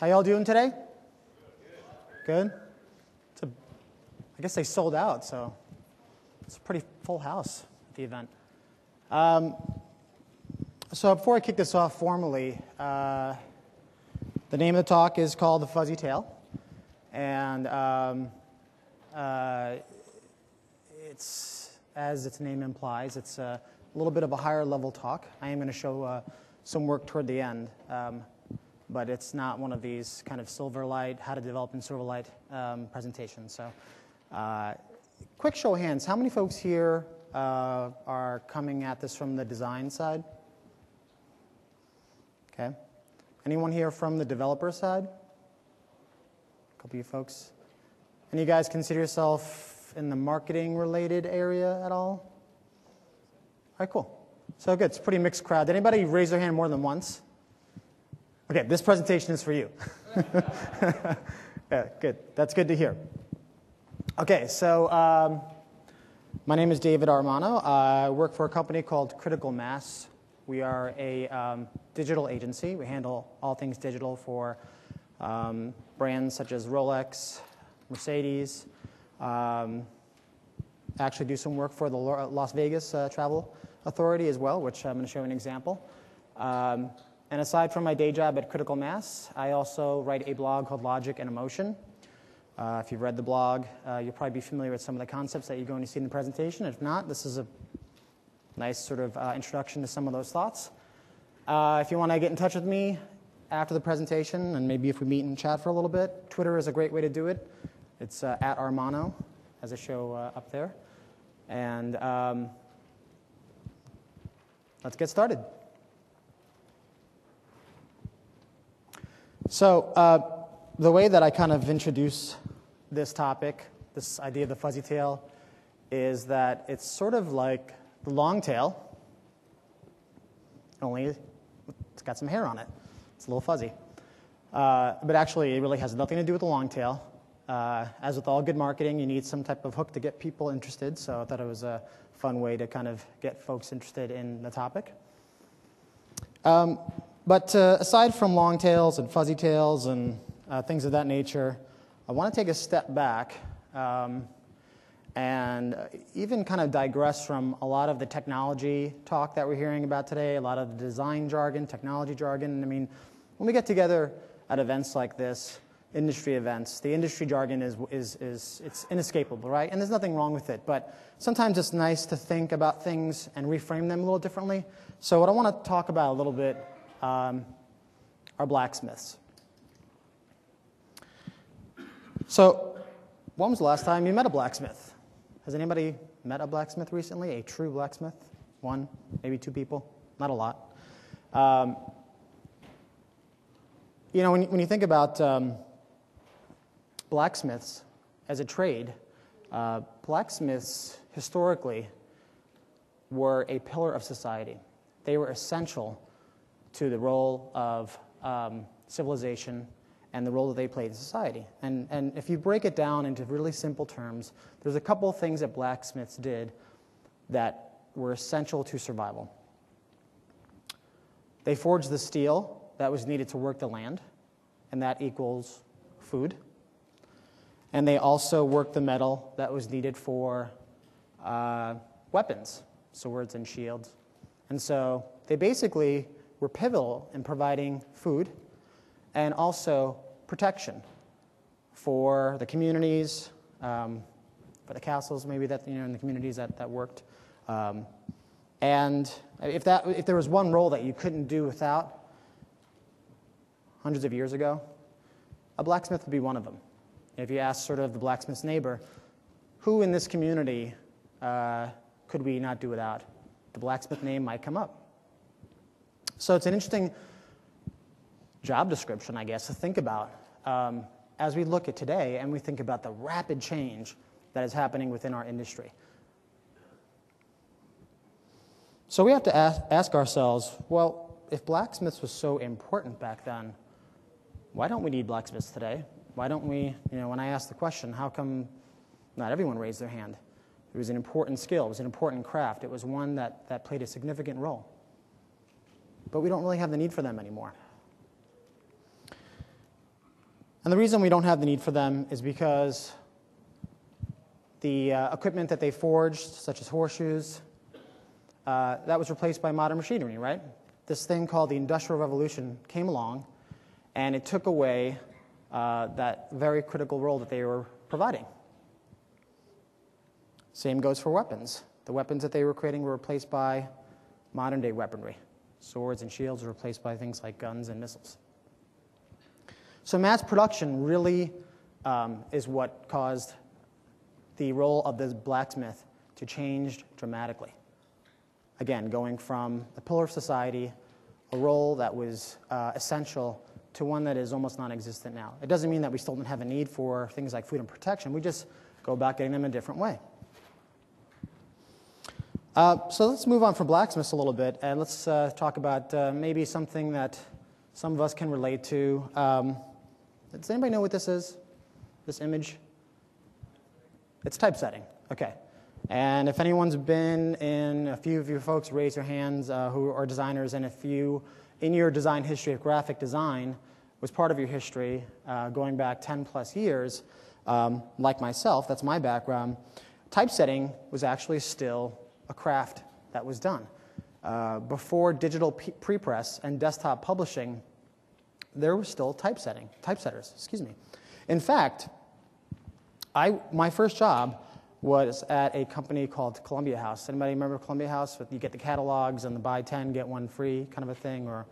How y'all doing today? Good? I guess they sold out, so it's a pretty full house at the event. So before I kick this off formally, the name of the talk is called The Fuzzy Tail. And it's, as its name implies, it's a little bit of a higher level talk. I am going to show some work toward the end. But it's not one of these kind of Silverlight, how to develop in Silverlight presentations. So quick show of hands. How many folks here are coming at this from the design side? Okay. Anyone here from the developer side? A couple of you folks. Any of you guys consider yourself in the marketing related area at all? All right, cool. So good. It's a pretty mixed crowd. Did anybody raise their hand more than once? Okay, this presentation is for you. Yeah, good. That's good to hear. Okay, so my name is David Armano. I work for a company called Critical Mass. We are a digital agency. We handle all things digital for brands such as Rolex, Mercedes. Actually do some work for the Las Vegas Travel Authority as well, which I'm going to show an example. And aside from my day job at Critical Mass, I also write a blog called Logic and Emotion. If you've read the blog, you'll probably be familiar with some of the concepts that you're going to see in the presentation. If not, this is a nice sort of introduction to some of those thoughts. If you want to get in touch with me after the presentation, and maybe if we meet and chat for a little bit, Twitter is a great way to do it. It's at Armano, as I show up there. And let's get started. So the way that I kind of introduce this topic, this idea of the fuzzy tail, is that it's sort of like the long tail, only it's got some hair on it. It's a little fuzzy. But actually, it really has nothing to do with the long tail. As with all good marketing, you need some type of hook to get people interested, so I thought it was a fun way to kind of get folks interested in the topic. But aside from long tails and fuzzy tails and things of that nature, I want to take a step back and even kind of digress from a lot of the technology talk that we're hearing about today, a lot of the design jargon, technology jargon. I mean, when we get together at events like this, industry events, the industry jargon it's inescapable, right? And there's nothing wrong with it, but sometimes it's nice to think about things and reframe them a little differently. So what I want to talk about a little bit are blacksmiths. So, when was the last time you met a blacksmith? Has anybody met a blacksmith recently? A true blacksmith? One, maybe two people? Not a lot. You know, when you think about blacksmiths as a trade, blacksmiths historically were a pillar of society. They were essential to the role of civilization and the role that they played in society. And if you break it down into really simple terms, there's a couple of things that blacksmiths did that were essential to survival. They forged the steel that was needed to work the land, and that equals food. And they also worked the metal that was needed for weapons, swords and shields. And so they basically were pivotal in providing food and also protection for the communities, for the castles maybe that in the communities that worked. And if there was one role that you couldn't do without hundreds of years ago, a blacksmith would be one of them. If you ask sort of the blacksmith's neighbor, who in this community could we not do without? The blacksmith name might come up. So it's an interesting job description, I guess, to think about as we look at today and we think about the rapid change that is happening within our industry. So we have to ask ourselves, well, if blacksmiths was so important back then, why don't we need blacksmiths today? Why don't we, when I asked the question, how come not everyone raised their hand? It was an important skill. It was an important craft. It was one that played a significant role. But we don't really have the need for them anymore. And the reason we don't have the need for them is because the equipment that they forged, such as horseshoes, that was replaced by modern machinery, right? This thing called the Industrial Revolution came along, and it took away that very critical role that they were providing. Same goes for weapons. The weapons that they were creating were replaced by modern-day weaponry. Swords and shields were replaced by things like guns and missiles. So mass production really is what caused the role of the blacksmith to change dramatically. Again, going from the pillar of society, a role that was essential, to one that is almost non-existent now. It doesn't mean that we still don't have a need for things like food and protection. We just go about getting them a different way. So let's move on from blacksmiths a little bit, and let's talk about maybe something that some of us can relate to. Does anybody know what this is, this image? It's typesetting. Okay. And if anyone's been in, a few of you folks raise your hands who are designers, and if you, in your design history of graphic design, was part of your history going back 10 plus years, like myself, that's my background, typesetting was actually still a craft that was done. Before digital prepress and desktop publishing, there was still typesetters, excuse me. In fact, my first job was at a company called Columbia House. Anybody remember Columbia House? You get the catalogs and the buy 10, get 1 free kind of a thing, or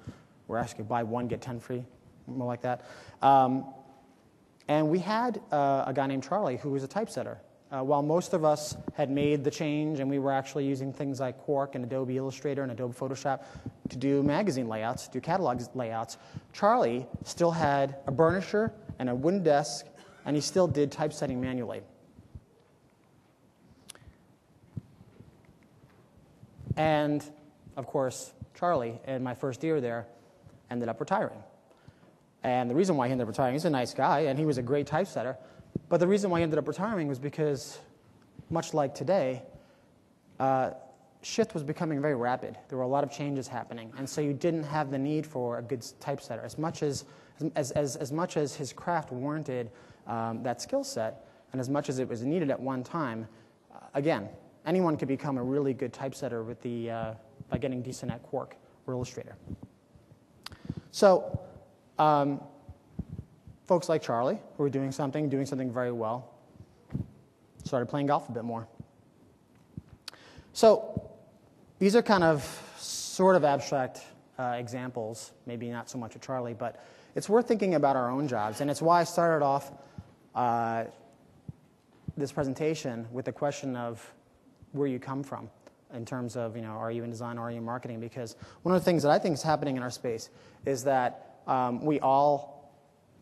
actually buy 1, get 10 free, more like that. And we had a guy named Charlie who was a typesetter. While most of us had made the change and we were actually using things like Quark and Adobe Illustrator and Adobe Photoshop to do magazine layouts, do catalog layouts, Charlie still had a burnisher and a wooden desk, and he still did typesetting manually. And, of course, Charlie, in my first year there, ended up retiring. And the reason why he ended up retiring, he's a nice guy, and he was a great typesetter, but the reason why he ended up retiring was because, much like today, shift was becoming very rapid. There were a lot of changes happening, and so you didn't have the need for a good typesetter. As much as his craft warranted that skill set, and as much as it was needed at one time, again, anyone could become a really good typesetter with by getting decent at Quark or Illustrator. So, folks like Charlie, who were doing something very well, started playing golf a bit more. So, these are kind of sort of abstract examples, maybe not so much of Charlie, but it's worth thinking about our own jobs, and it's why I started off this presentation with the question of where you come from in terms of, are you in design or are you in marketing? Because one of the things that I think is happening in our space is that we all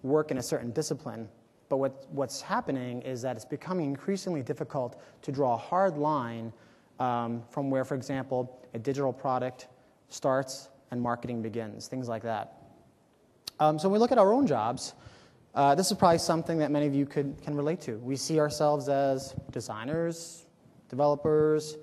work in a certain discipline, but what's happening is that it's becoming increasingly difficult to draw a hard line from where, for example, a digital product starts and marketing begins, things like that. So when we look at our own jobs, this is probably something that many of you can relate to. We see ourselves as designers, developers,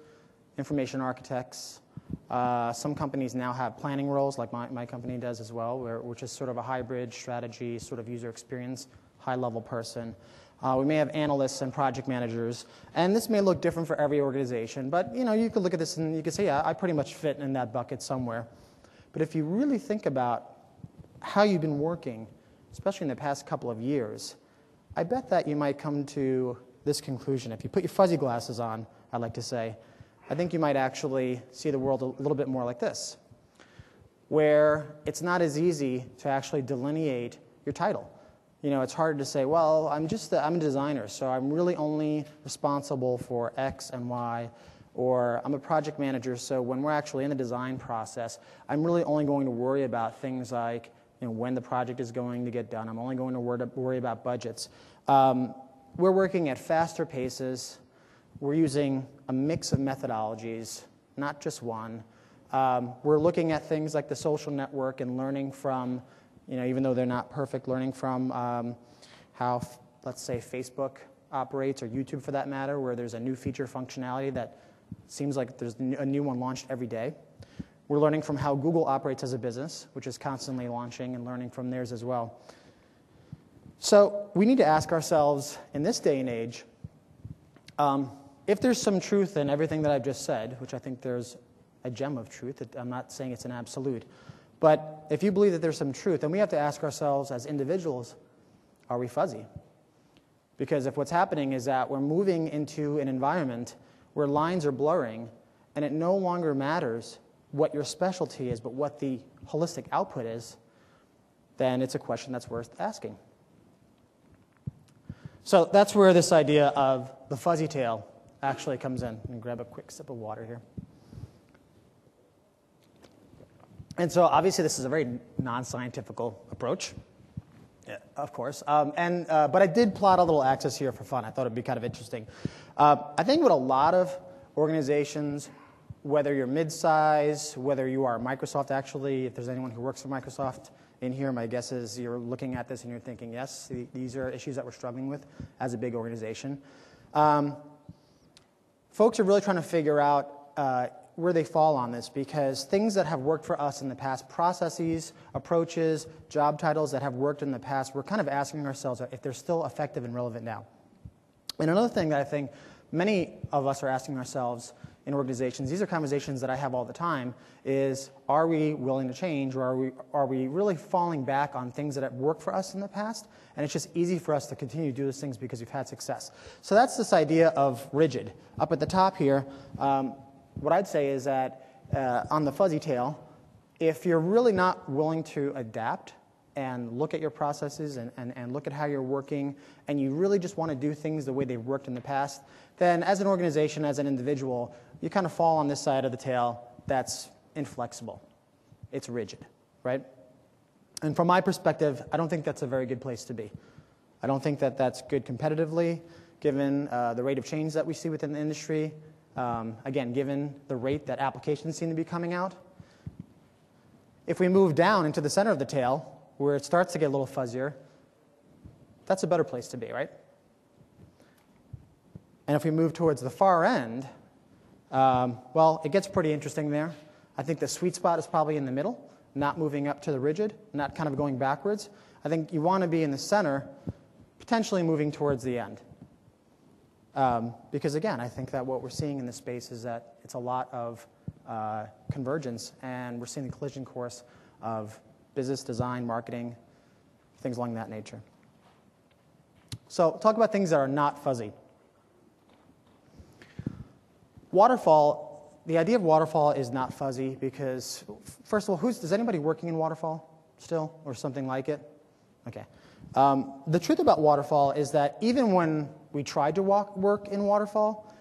information architects. Some companies now have planning roles, like my company does as well, which is sort of a hybrid strategy, sort of user experience, high-level person. We may have analysts and project managers, and this may look different for every organization, but you could look at this and you could say, yeah, I pretty much fit in that bucket somewhere. But if you really think about how you've been working, especially in the past couple of years, I bet that you might come to this conclusion. If you put your fuzzy glasses on, I'd like to say, I think you might actually see the world a little bit more like this, where it's not as easy to actually delineate your title. It's hard to say, well, I'm a designer, so I'm really only responsible for X and Y, or I'm a project manager, so when we're actually in the design process, I'm really only going to worry about things like when the project is going to get done. I'm only going to worry about budgets. We're working at faster paces. We're using a mix of methodologies, not just one. We're looking at things like the social network and learning from, even though they're not perfect, learning from how, let's say, Facebook operates, or YouTube for that matter, where there's a new feature functionality that seems like there's a new one launched every day. We're learning from how Google operates as a business, which is constantly launching, and learning from theirs as well. So we need to ask ourselves in this day and age, if there's some truth in everything that I've just said, which I think there's a gem of truth, I'm not saying it's an absolute, but if you believe that there's some truth, then we have to ask ourselves as individuals, are we fuzzy? Because if what's happening is that we're moving into an environment where lines are blurring, and it no longer matters what your specialty is, but what the holistic output is, then it's a question that's worth asking. So that's where this idea of the fuzzy tail actually comes in. And grab a quick sip of water here. And so obviously this is a very non-scientific approach, yeah, of course. But I did plot a little axis here for fun. I thought it'd be kind of interesting. I think what a lot of organizations, whether you're mid-size, whether you are Microsoft actually, if there's anyone who works for Microsoft in here, my guess is you're looking at this and you're thinking, yes, these are issues that we're struggling with as a big organization. Folks are really trying to figure out where they fall on this, because things that have worked for us in the past, processes, approaches, job titles that have worked in the past, we're kind of asking ourselves if they're still effective and relevant now. And another thing that I think many of us are asking ourselves in organizations, these are conversations that I have all the time, is are we willing to change, or are we really falling back on things that have worked for us in the past, and it's just easy for us to continue to do those things because we've had success. So that's this idea of rigid. Up at the top here, what I'd say is that on the fuzzy tail, if you're really not willing to adapt and look at your processes and look at how you're working, and you really just want to do things the way they've worked in the past, then as an organization, as an individual, you kind of fall on this side of the tail that's inflexible. It's rigid, right? And from my perspective, I don't think that's a very good place to be. I don't think that that's good competitively, given the rate of change that we see within the industry. Again, given the rate that applications seem to be coming out. If we move down into the center of the tail, where it starts to get a little fuzzier, that's a better place to be, right? And if we move towards the far end, well, it gets pretty interesting there. I think the sweet spot is probably in the middle, not moving up to the rigid, not kind of going backwards. I think you want to be in the center, potentially moving towards the end. Because again, I think that what we're seeing in this space is that it's a lot of convergence, and we're seeing the collision course of business, design, marketing, things along that nature. So talk about things that are not fuzzy. Waterfall, the idea of waterfall is not fuzzy because, first of all, does anybody working in waterfall still, or something like it? Okay. The truth about waterfall is that even when we tried to work in waterfall,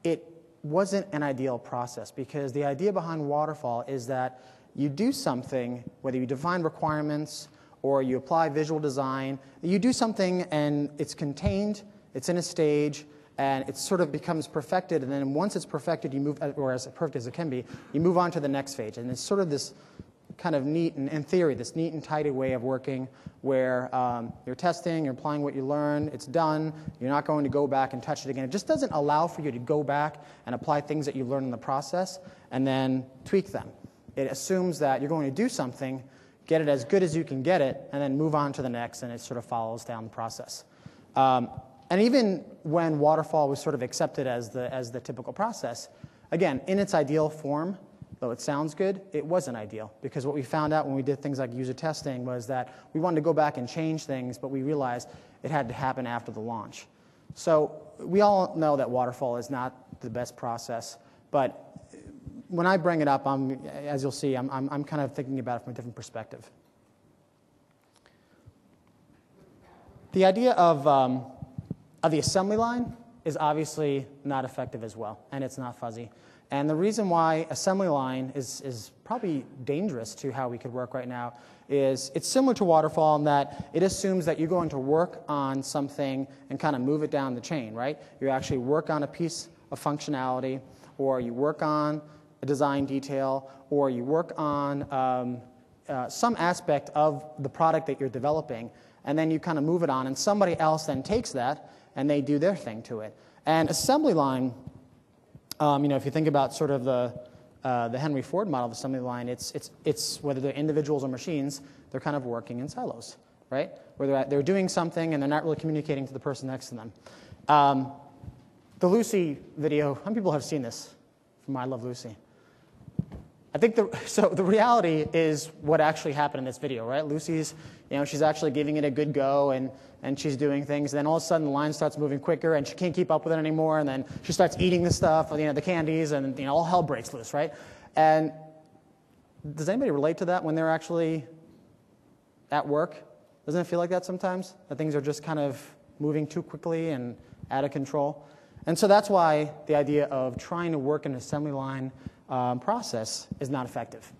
it wasn't an ideal process, because the idea behind waterfall is that you do something, whether you define requirements or you apply visual design, you do something and it's contained, it's in a stage, and it sort of becomes perfected, and then once it's perfected, you move, or as perfect as it can be, you move on to the next stage. And it's sort of this kind of neat, and in theory, this neat and tidy way of working where you're testing, you're applying what you learn, it's done, you're not going to go back and touch it again. It just doesn't allow for you to go back and apply things that you learned in the process and then tweak them. It assumes that you're going to do something, get it as good as you can get it, and then move on to the next, and it sort of follows down the process. And even when waterfall was sort of accepted as the typical process, again, in its ideal form, though it sounds good, it wasn't ideal, because what we found out when we did things like user testing was that we wanted to go back and change things, but we realized it had to happen after the launch. So we all know that waterfall is not the best process, but when I bring it up, as you'll see, I'm kind of thinking about it from a different perspective. The idea of the assembly line is obviously not effective as well, and it's not fuzzy. And the reason why assembly line is probably dangerous to how we could work right now is it's similar to waterfall in that it assumes that you're going to work on something and kind of move it down the chain, right? You actually work on a piece of functionality, or you work on a design detail, or you work on some aspect of the product that you're developing, and then you kind of move it on, and somebody else then takes that and they do their thing to it. And assembly line, if you think about sort of the Henry Ford model of assembly line, it's whether they're individuals or machines, they're kind of working in silos. right? Where they're doing something and they're not really communicating to the person next to them. The Lucy video, how many people have seen this from I Love Lucy? I think the reality is what actually happened in this video, right? Lucy's, she's actually giving it a good go, and she's doing things. And then all of a sudden, the line starts moving quicker, and she can't keep up with it anymore. And then she starts eating the stuff, the candies, and all hell breaks loose, right? And does anybody relate to that when they're actually at work? Doesn't it feel like that sometimes? That things are just kind of moving too quickly and out of control? And so that's why the idea of trying to work an assembly line process is not effective.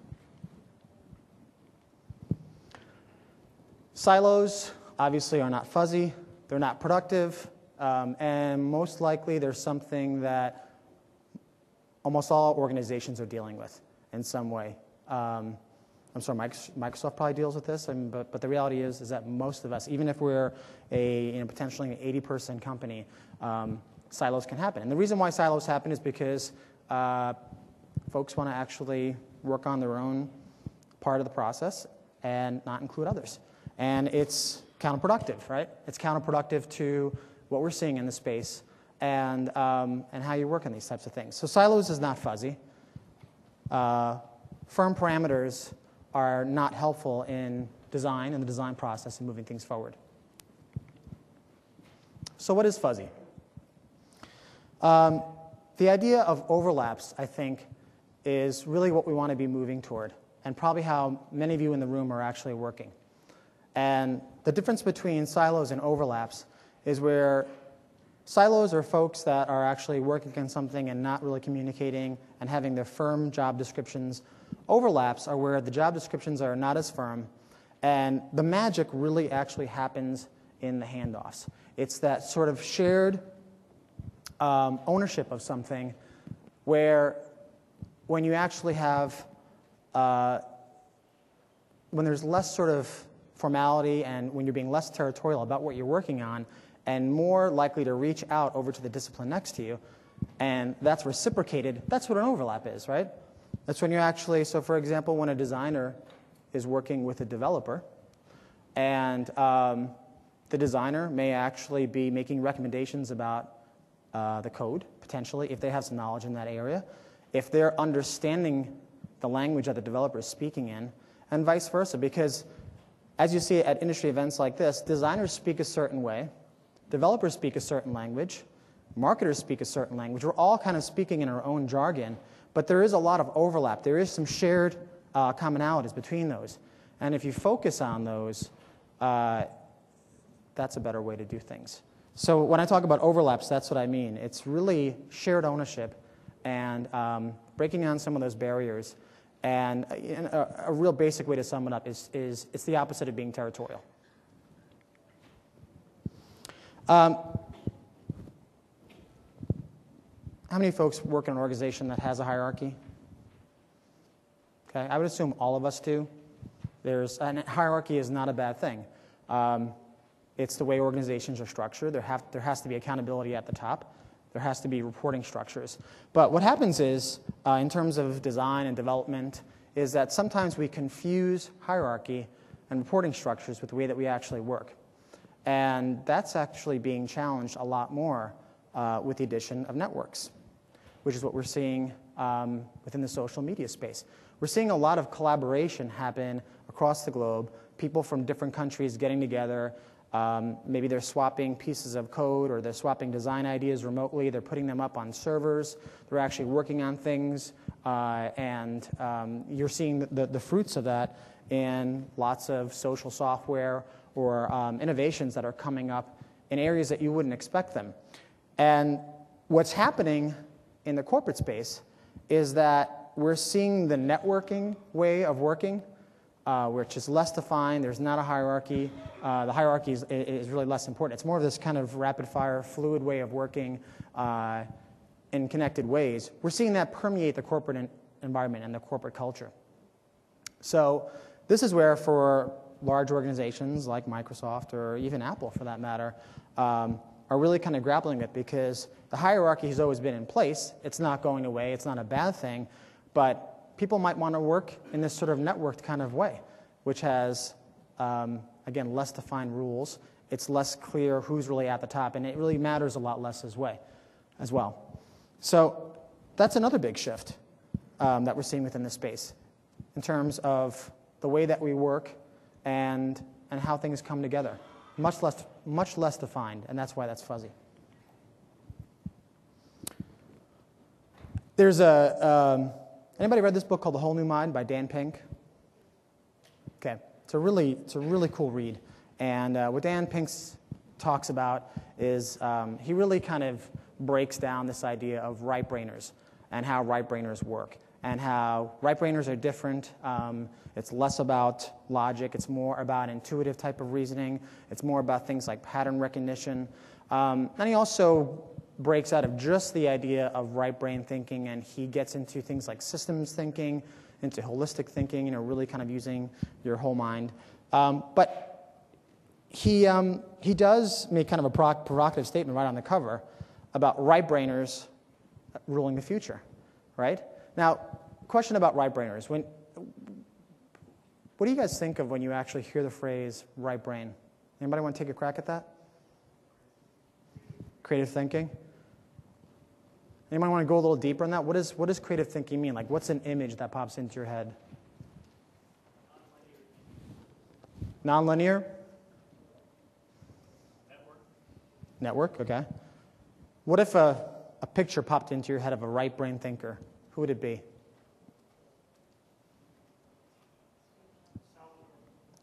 Silos obviously are not fuzzy, they're not productive, and most likely they're something that almost all organizations are dealing with in some way. I'm sorry, Microsoft probably deals with this, but the reality is that most of us, even if we're potentially an 80-person company, silos can happen. And the reason why silos happen is because folks want to actually work on their own part of the process and not include others. And it's counterproductive, right? It's counterproductive to what we're seeing in the space and how you work on these types of things. So silos is not fuzzy. Firm parameters are not helpful in design and the design process and moving things forward. So what is fuzzy? The idea of overlaps, I think, is really what we want to be moving toward, and probably how many of you in the room are actually working. And the difference between silos and overlaps is where silos are folks that are actually working on something and not really communicating and having their firm job descriptions. Overlaps are where the job descriptions are not as firm, and the magic really actually happens in the handoffs. It's that sort of shared ownership of something where when you actually have, when there's less sort of formality and when you're being less territorial about what you're working on and more likely to reach out over to the discipline next to you, and that's reciprocated, that's what an overlap is, right? That's when you actually, so for example, when a designer is working with a developer and the designer may actually be making recommendations about the code, potentially, if they have some knowledge in that area, if they're understanding the language that the developer is speaking in, and vice versa. Because as you see at industry events like this, designers speak a certain way, developers speak a certain language, marketers speak a certain language. We're all kind of speaking in our own jargon, but there is a lot of overlap. There is some shared commonalities between those. And if you focus on those, that's a better way to do things. So when I talk about overlaps, that's what I mean. It's really shared ownership and breaking down some of those barriers. And a real basic way to sum it up is it's the opposite of being territorial. How many folks work in an organization that has a hierarchy? Okay, I would assume all of us do. And hierarchy is not a bad thing. It's the way organizations are structured. There has to be accountability at the top. There has to be reporting structures. But what happens is, in terms of design and development, is that sometimes we confuse hierarchy and reporting structures with the way that we actually work. And that's actually being challenged a lot more with the addition of networks, which is what we're seeing within the social media space. We're seeing a lot of collaboration happen across the globe, people from different countries getting together. Maybe they're swapping pieces of code or they're swapping design ideas remotely. They're putting them up on servers. They're actually working on things. And you're seeing the fruits of that in lots of social software or innovations that are coming up in areas that you wouldn't expect them. And what's happening in the corporate space is that we're seeing the networking way of working, which is less defined. There's not a hierarchy. The hierarchy is really less important. It's more of this kind of rapid-fire, fluid way of working in connected ways. We're seeing that permeate the corporate environment and the corporate culture. So this is where, for large organizations like Microsoft or even Apple, for that matter, are really kind of grappling with, because the hierarchy has always been in place. It's not going away. It's not a bad thing. But people might want to work in this sort of networked kind of way, which has, I again, less defined rules. It's less clear who's really at the top, and it really matters a lot less as well. So that's another big shift that we're seeing within this space in terms of the way that we work and how things come together. Much less defined, and that's why that's fuzzy. There's anybody read this book called The Whole New Mind by Dan Pink? Okay, it's a really cool read. And what Dan Pink talks about is he really kind of breaks down this idea of right-brainers and how right-brainers work and how right-brainers are different. It's less about logic. It's more about intuitive type of reasoning. It's more about things like pattern recognition. And he also breaks out of just the idea of right-brain thinking, and he gets into things like systems thinking, into holistic thinking, really kind of using your whole mind. But he does make kind of a provocative statement right on the cover about right-brainers ruling the future, right? Now, question about right-brainers. What do you guys think of when you actually hear the phrase right brain? Anybody want to take a crack at that? Creative thinking? Anybody want to go a little deeper on that? What does creative thinking mean? Like, what's an image that pops into your head? Nonlinear? Network, okay. What if a picture popped into your head of a right brain thinker? Who would it be?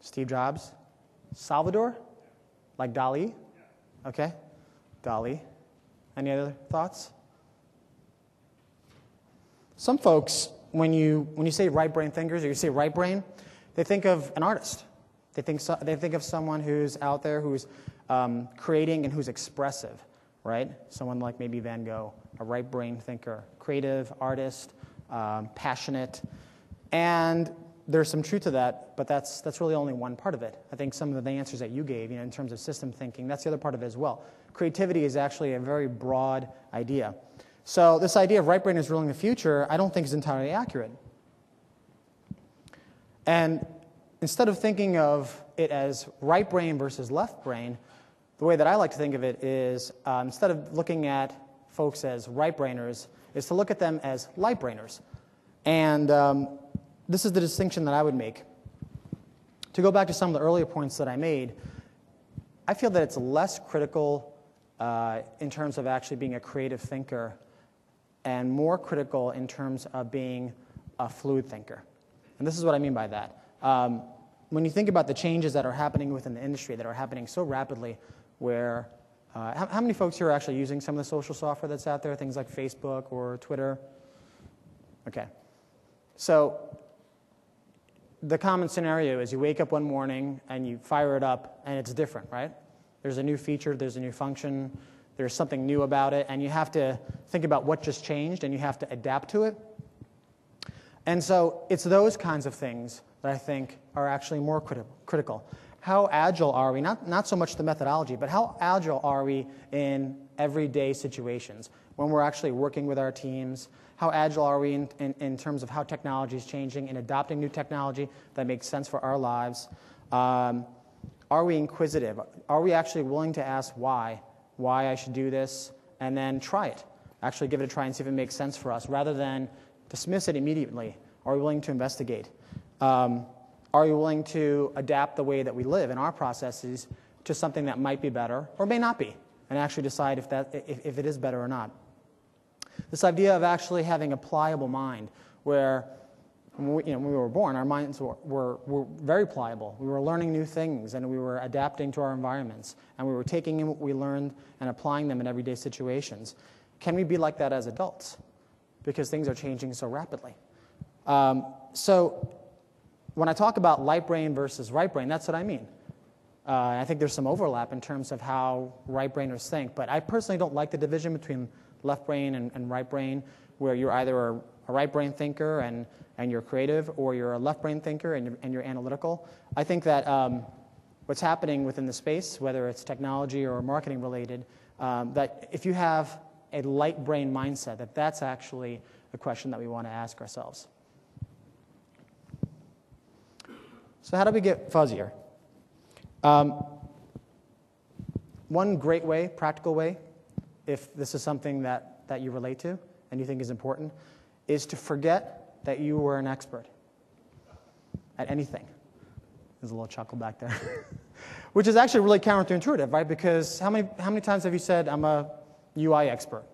Steve Jobs? Salvador? Like Dali? Okay. Dali. Any other thoughts? Some folks, when you say right brain thinkers or you say right brain, they think of an artist. They think of someone who's out there who's creating and who's expressive, right? Someone like maybe Van Gogh, a right brain thinker, creative, artist, passionate. And there's some truth to that, but that's really only one part of it. I think some of the answers that you gave, in terms of system thinking, that's the other part of it as well. Creativity is actually a very broad idea. So this idea of right brainers ruling the future, I don't think is entirely accurate. And instead of thinking of it as right brain versus left brain, the way that I like to think of it is instead of looking at folks as right brainers, is to look at them as light brainers. And this is the distinction that I would make. To go back to some of the earlier points that I made, I feel that it's less critical in terms of actually being a creative thinker and more critical in terms of being a fluid thinker. And this is what I mean by that. When you think about the changes that are happening within the industry that are happening so rapidly, where how many folks here are actually using some of the social software that's out there, things like Facebook or Twitter? Okay. So the common scenario is you wake up one morning and you fire it up and it's different, right? There's a new feature, there's a new function, there's something new about it, and you have to think about what just changed and you have to adapt to it. And so it's those kinds of things that I think are actually more critical. How agile are we? Not so much the methodology, but how agile are we in everyday situations when we're actually working with our teams? How agile are we in terms of how technology is changing and adopting new technology that makes sense for our lives? Are we inquisitive? Are we actually willing to ask why I should do this, and then try it? Actually give it a try and see if it makes sense for us, rather than dismiss it immediately. Are we willing to investigate? Are we willing to adapt the way that we live in our processes to something that might be better or may not be, and actually decide if it is better or not? This idea of actually having a pliable mind, where when we were born, our minds were very pliable. We were learning new things, and we were adapting to our environments, and we were taking in what we learned and applying them in everyday situations. Can we be like that as adults? Because things are changing so rapidly. So when I talk about light brain versus right brain, that's what I mean. I think there's some overlap in terms of how right-brainers think, but I personally don't like the division between left brain and right brain, where you're either a right brain thinker and you're creative, or you're a left brain thinker and you're analytical. I think that what's happening within the space, whether it's technology or marketing related, that if you have a light brain mindset, that's actually the question that we want to ask ourselves. So how do we get fuzzier? One great way, practical way, if this is something that you relate to and you think is important, is to forget that you were an expert at anything. There's a little chuckle back there. Which is actually really counterintuitive, right? Because how many times have you said, I'm a UI expert,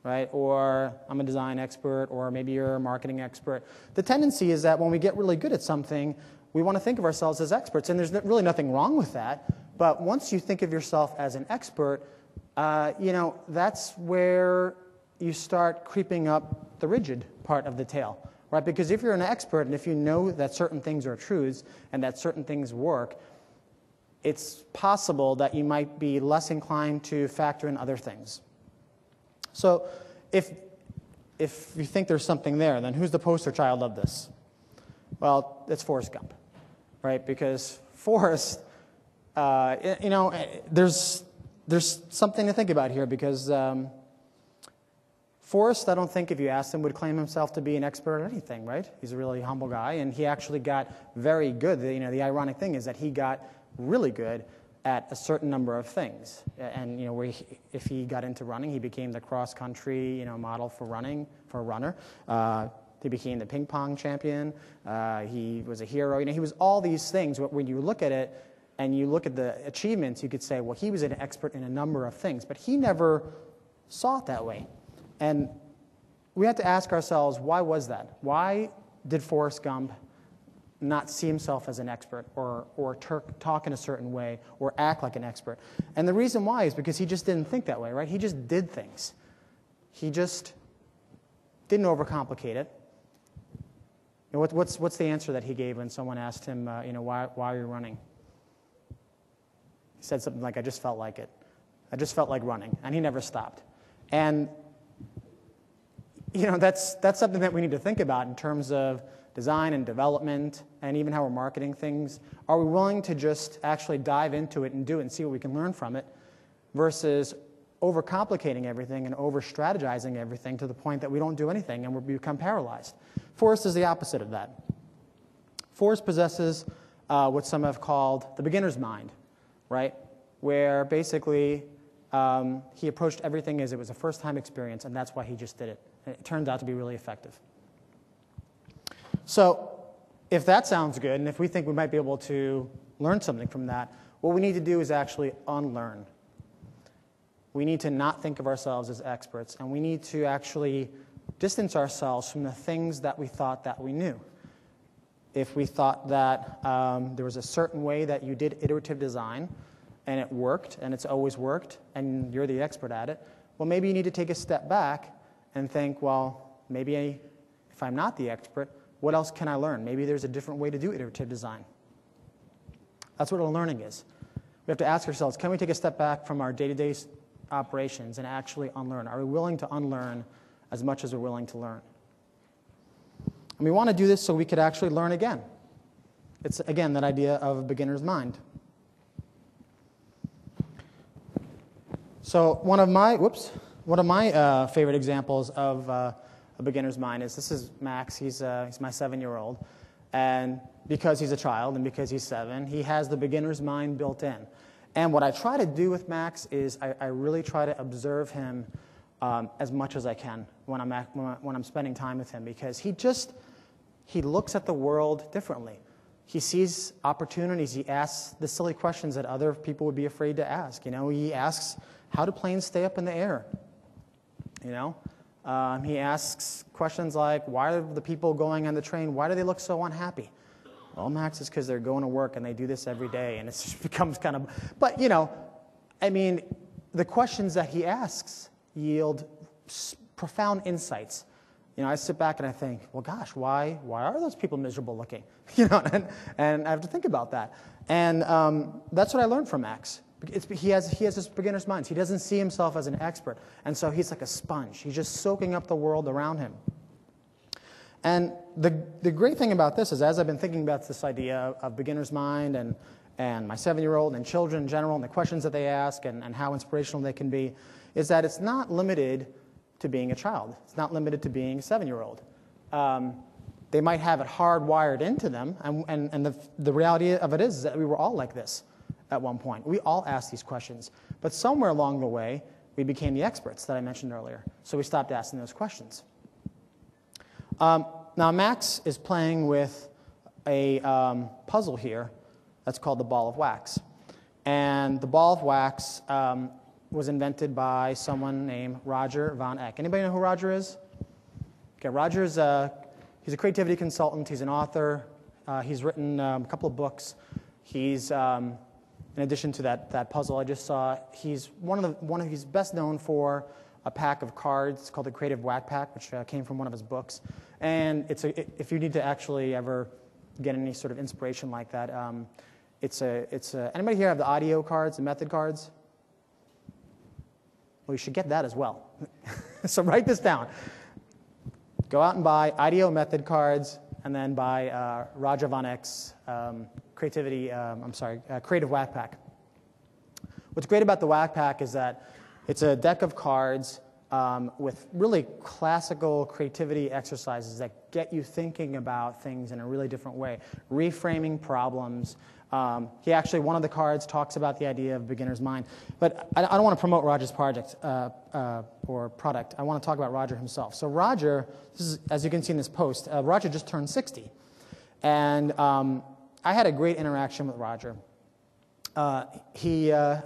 right? Or I'm a design expert, or maybe you're a marketing expert. The tendency is that when we get really good at something, we want to think of ourselves as experts, and there's really nothing wrong with that. But once you think of yourself as an expert, that's where you start creeping up the rigid part of the tail, right? Because if you're an expert and if you know that certain things are truths and that certain things work, it's possible that you might be less inclined to factor in other things. So if you think there's something there, then who's the poster child of this? Well, it's Forrest Gump, right? Because Forrest, there's something to think about here because Forrest, I don't think if you asked him, would claim himself to be an expert at anything, right? He's a really humble guy, and he actually got very good. The ironic thing is that he got really good at a certain number of things. And if he got into running, he became the cross-country model for running, for a runner. He became the ping pong champion. He was a hero. He was all these things. When you look at it and you look at the achievements, you could say, well, he was an expert in a number of things, but he never saw it that way. And we had to ask ourselves, why was that? Why did Forrest Gump not see himself as an expert or talk in a certain way or act like an expert? And the reason why is because he just didn't think that way, right? He just did things. He just didn't overcomplicate it. What's the answer that he gave when someone asked him, why are you running? He said something like, I just felt like it. I just felt like running. And he never stopped. And that's something that we need to think about in terms of design and development and even how we're marketing things. Are we willing to just actually dive into it and do it and see what we can learn from it versus overcomplicating everything and over-strategizing everything to the point that we don't do anything and we become paralyzed? Forrest is the opposite of that. Forrest possesses what some have called the beginner's mind, right? Where basically he approached everything as it was a first-time experience, and that's why he just did it. And it turned out to be really effective. So if that sounds good, and if we think we might be able to learn something from that, what we need to do is actually unlearn. We need to not think of ourselves as experts, and we need to actually distance ourselves from the things that we thought that we knew. If we thought that there was a certain way that you did iterative design, and it worked, and it's always worked, and you're the expert at it, well, maybe you need to take a step back and think, well, maybe if I'm not the expert, what else can I learn? Maybe there's a different way to do iterative design. That's what learning is. We have to ask ourselves, can we take a step back from our day-to-day operations and actually unlearn? Are we willing to unlearn as much as we're willing to learn? And we want to do this so we could actually learn again. It's, again, that idea of a beginner's mind. So one of my favorite examples of a beginner's mind is, this is Max. He's my 7-year-old. And because he's a child and because he's 7, he has the beginner's mind built in. And what I try to do with Max is I really try to observe him as much as I can when I'm spending time with him, because he looks at the world differently. He sees opportunities. He asks the silly questions that other people would be afraid to ask. He asks, how do planes stay up in the air? He asks questions like, why are the people going on the train, why do they look so unhappy? Well, Max, it's because they're going to work and they do this every day, and it just becomes kind of, but the questions that he asks yield profound insights. I sit back and I think, well, gosh, why are those people miserable looking? And I have to think about that. And that's what I learned from Max. He has this beginner's mind. He doesn't see himself as an expert, and so he's like a sponge. He's just soaking up the world around him. And the great thing about this is, as I've been thinking about this idea of beginner's mind and my 7-year-old and children in general and the questions that they ask and how inspirational they can be, is that it's not limited to being a child. It's not limited to being a 7-year-old. They might have it hardwired into them, and the reality of it is that we were all like this at one point. We all asked these questions. But somewhere along the way, we became the experts that I mentioned earlier. So we stopped asking those questions. Now, Max is playing with a puzzle here that's called the ball of wax. And the ball of wax was invented by someone named Roger von Eck. Anybody know who Roger is? Okay, Roger's he's a creativity consultant. He's an author. He's written a couple of books. He's in addition to that puzzle I just saw, he's he's best known for a pack of cards. It's called the Creative Whack Pack, which came from one of his books. And if you need to actually ever get any sort of inspiration like that, anybody here have the audio cards, the method cards? Well, you should get that as well. So write this down. Go out and buy IDEO method cards, and then buy Roger von Eck's Creative Whack Pack. What's great about the Whack Pack is that it's a deck of cards with really classical creativity exercises that get you thinking about things in a really different way, reframing problems. One of the cards talks about the idea of beginner's mind. But I don't want to promote Roger's project or product. I want to talk about Roger himself. So Roger, as you can see in this post, Roger just turned 60. And I had a great interaction with Roger. I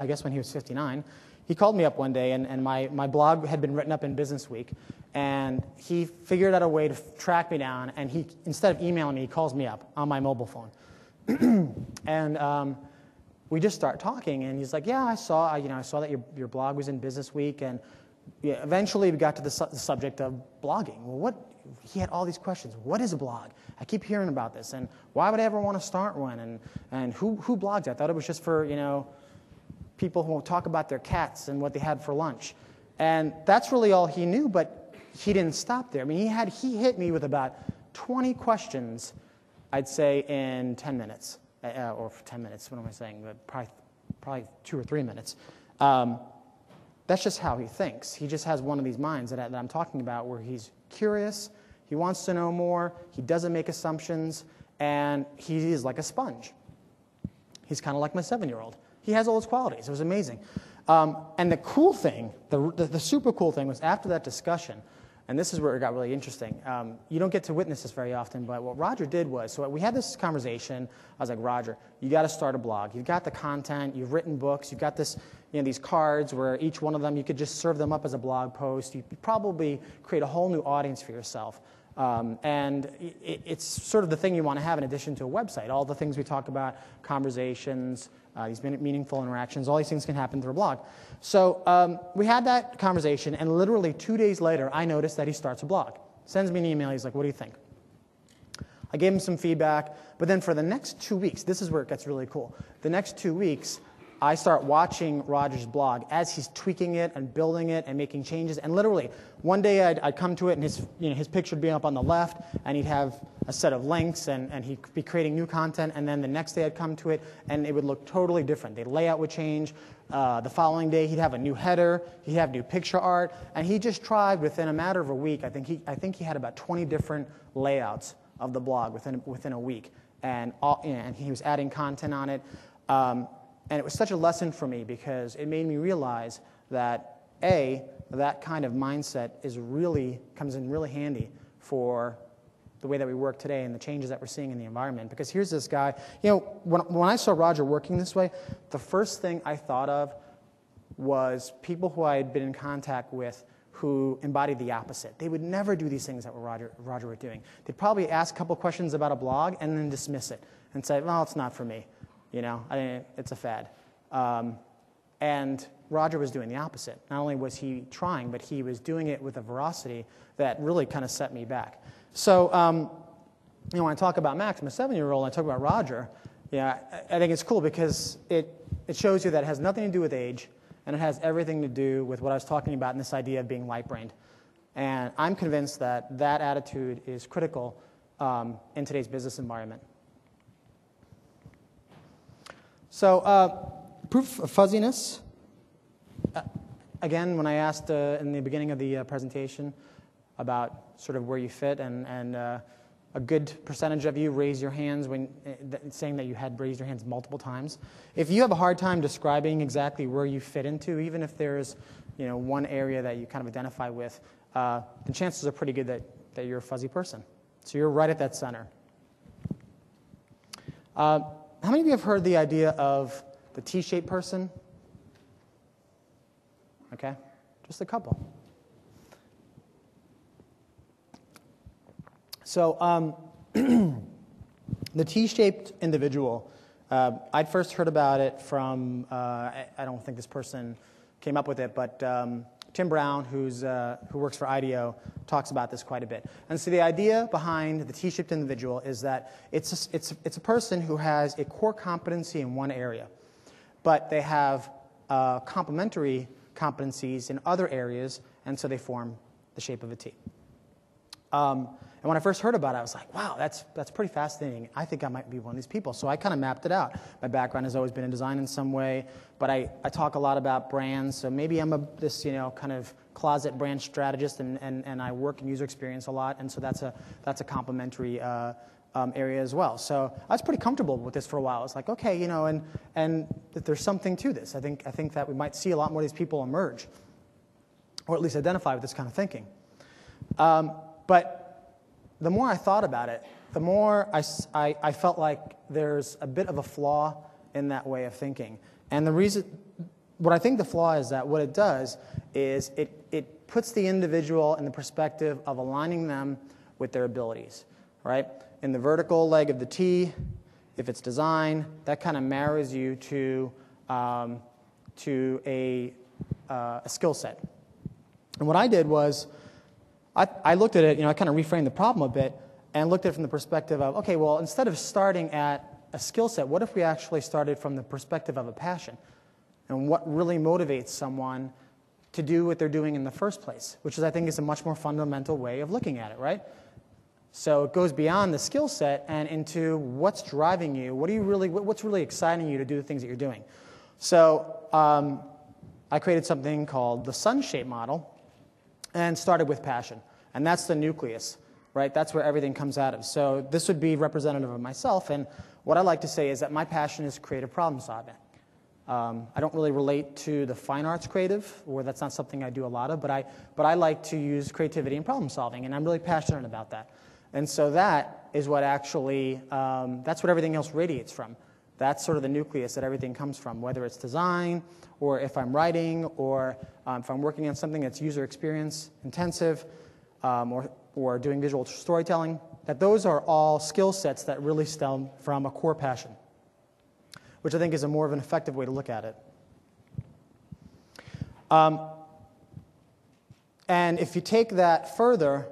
guess when he was 59, he called me up one day, and my blog had been written up in Business Week, and he figured out a way to track me down, and he, instead of emailing me, he calls me up on my mobile phone. And we just start talking, and he's like, yeah, I saw that your blog was in Business Week, and eventually we got to the subject of blogging. Well, he had all these questions. What is a blog? I keep hearing about this, and why would I ever want to start one? And who blogs? I thought it was just for, people who talk about their cats and what they had for lunch. And that's really all he knew, but he didn't stop there. I mean, he hit me with about 20 questions, I'd say, in 10 minutes. Or 10 minutes, what am I saying? Probably 2 or 3 minutes. That's just how he thinks. He just has one of these minds that I'm talking about where he's curious, he wants to know more, he doesn't make assumptions, and he is like a sponge. He's kind of like my 7-year-old. He has all those qualities. It was amazing. And the cool thing, the super cool thing was after that discussion, and this is where it got really interesting. You don't get to witness this very often, but what Roger did was, so we had this conversation. I was like, Roger, you got to start a blog. You've got the content. You've written books. You've got this, these cards where each one of them, you could just serve them up as a blog post. You probably create a whole new audience for yourself. And it's sort of the thing you want to have in addition to a website. All the things we talk about, conversations, these meaningful interactions, all these things can happen through a blog. So we had that conversation, and literally 2 days later, I noticed that he starts a blog. Sends me an email. He's like, what do you think? I gave him some feedback, but then for the next 2 weeks, this is where it gets really cool. The next 2 weeks, I start watching Roger's blog as he's tweaking it and building it and making changes. And literally, one day I'd come to it, and his picture would be up on the left, and he'd have a set of links, and he'd be creating new content. And then the next day I'd come to it, and it would look totally different. The layout would change. The following day he'd have a new header, he'd have new picture art, and he just tried within a matter of a week. I think he had about 20 different layouts of the blog within a week, and he was adding content on it. And it was such a lesson for me because it made me realize that, that kind of mindset comes in really handy for the way that we work today and the changes that we're seeing in the environment. Because here's this guy, when I saw Roger working this way, the first thing I thought of was people who I had been in contact with who embodied the opposite. They would never do these things that Roger was doing. They'd probably ask a couple questions about a blog and then dismiss it and say, well, it's not for me. It's a fad. And Roger was doing the opposite. Not only was he trying, but he was doing it with a veracity that really kind of set me back. So, when I talk about Max, my 7-year-old, and I talk about Roger, I think it's cool because it shows you that it has nothing to do with age, and it has everything to do with what I was talking about in this idea of being light-brained. And I'm convinced that attitude is critical in today's business environment. So, proof of fuzziness. Again, when I asked in the beginning of the presentation about sort of where you fit and A good percentage of you raise your hands when saying that you had raised your hands multiple times. If you have a hard time describing exactly where you fit into, even if there's one area that you kind of identify with, the chances are pretty good that you're a fuzzy person. So you're right at that center. How many of you have heard the idea of the T-shaped person? Okay, just a couple. So the T-shaped individual, I'd first heard about it from, I don't think this person came up with it, but Tim Brown, who works for IDEO, talks about this quite a bit. And so the idea behind the T-shaped individual is that it's a person who has a core competency in one area, but they have complementary competencies in other areas, and so they form the shape of a T. And when I first heard about it, I was like, wow, that's pretty fascinating. I think I might be one of these people. So I kind of mapped it out. My background has always been in design in some way, but I talk a lot about brands. So maybe I'm this kind of closet brand strategist, and I work in user experience a lot, and so that's a complementary area as well. So I was pretty comfortable with this for a while. I was like, okay, and that there's something to this. I think that we might see a lot more of these people emerge, or at least identify with this kind of thinking. But the more I thought about it, the more I felt like there's a bit of a flaw in that way of thinking. And what I think the flaw is that what it does is it puts the individual in the perspective of aligning them with their abilities, right? In the vertical leg of the T, if it's design, that kind of marries you to a skill set. And what I did was, I looked at it, I kind of reframed the problem a bit and looked at it from the perspective of, okay, well, instead of starting at a skill set, what if we actually started from the perspective of a passion and what really motivates someone to do what they're doing in the first place, which I think is a much more fundamental way of looking at it, right? So it goes beyond the skill set and into what's driving you, what's really exciting you to do the things that you're doing. So I created something called the sun shape model and started with passion. And that's the nucleus, right? That's where everything comes out of. So this would be representative of myself. And what I like to say is that my passion is creative problem solving. I don't really relate to the fine arts creative, or that's not something I do a lot of, but I like to use creativity and problem solving, and I'm really passionate about that. And so that is what actually, that's what everything else radiates from. That's sort of the nucleus that everything comes from, whether it's design, or if I'm writing, or if I'm working on something that's user experience intensive, or doing visual storytelling, that those are all skill sets that really stem from a core passion, which I think is a more of an effective way to look at it. And if you take that further,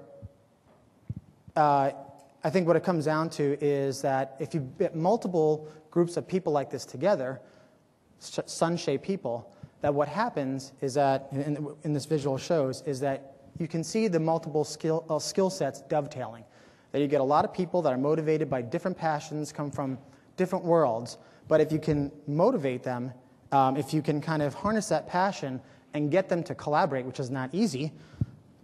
I think what it comes down to is that if you get multiple groups of people like this together, sun-shaped people, that what happens is that, in this visual shows, is that you can see the multiple skill sets dovetailing. That you get a lot of people that are motivated by different passions, come from different worlds, but if you can motivate them, if you can kind of harness that passion and get them to collaborate, which is not easy,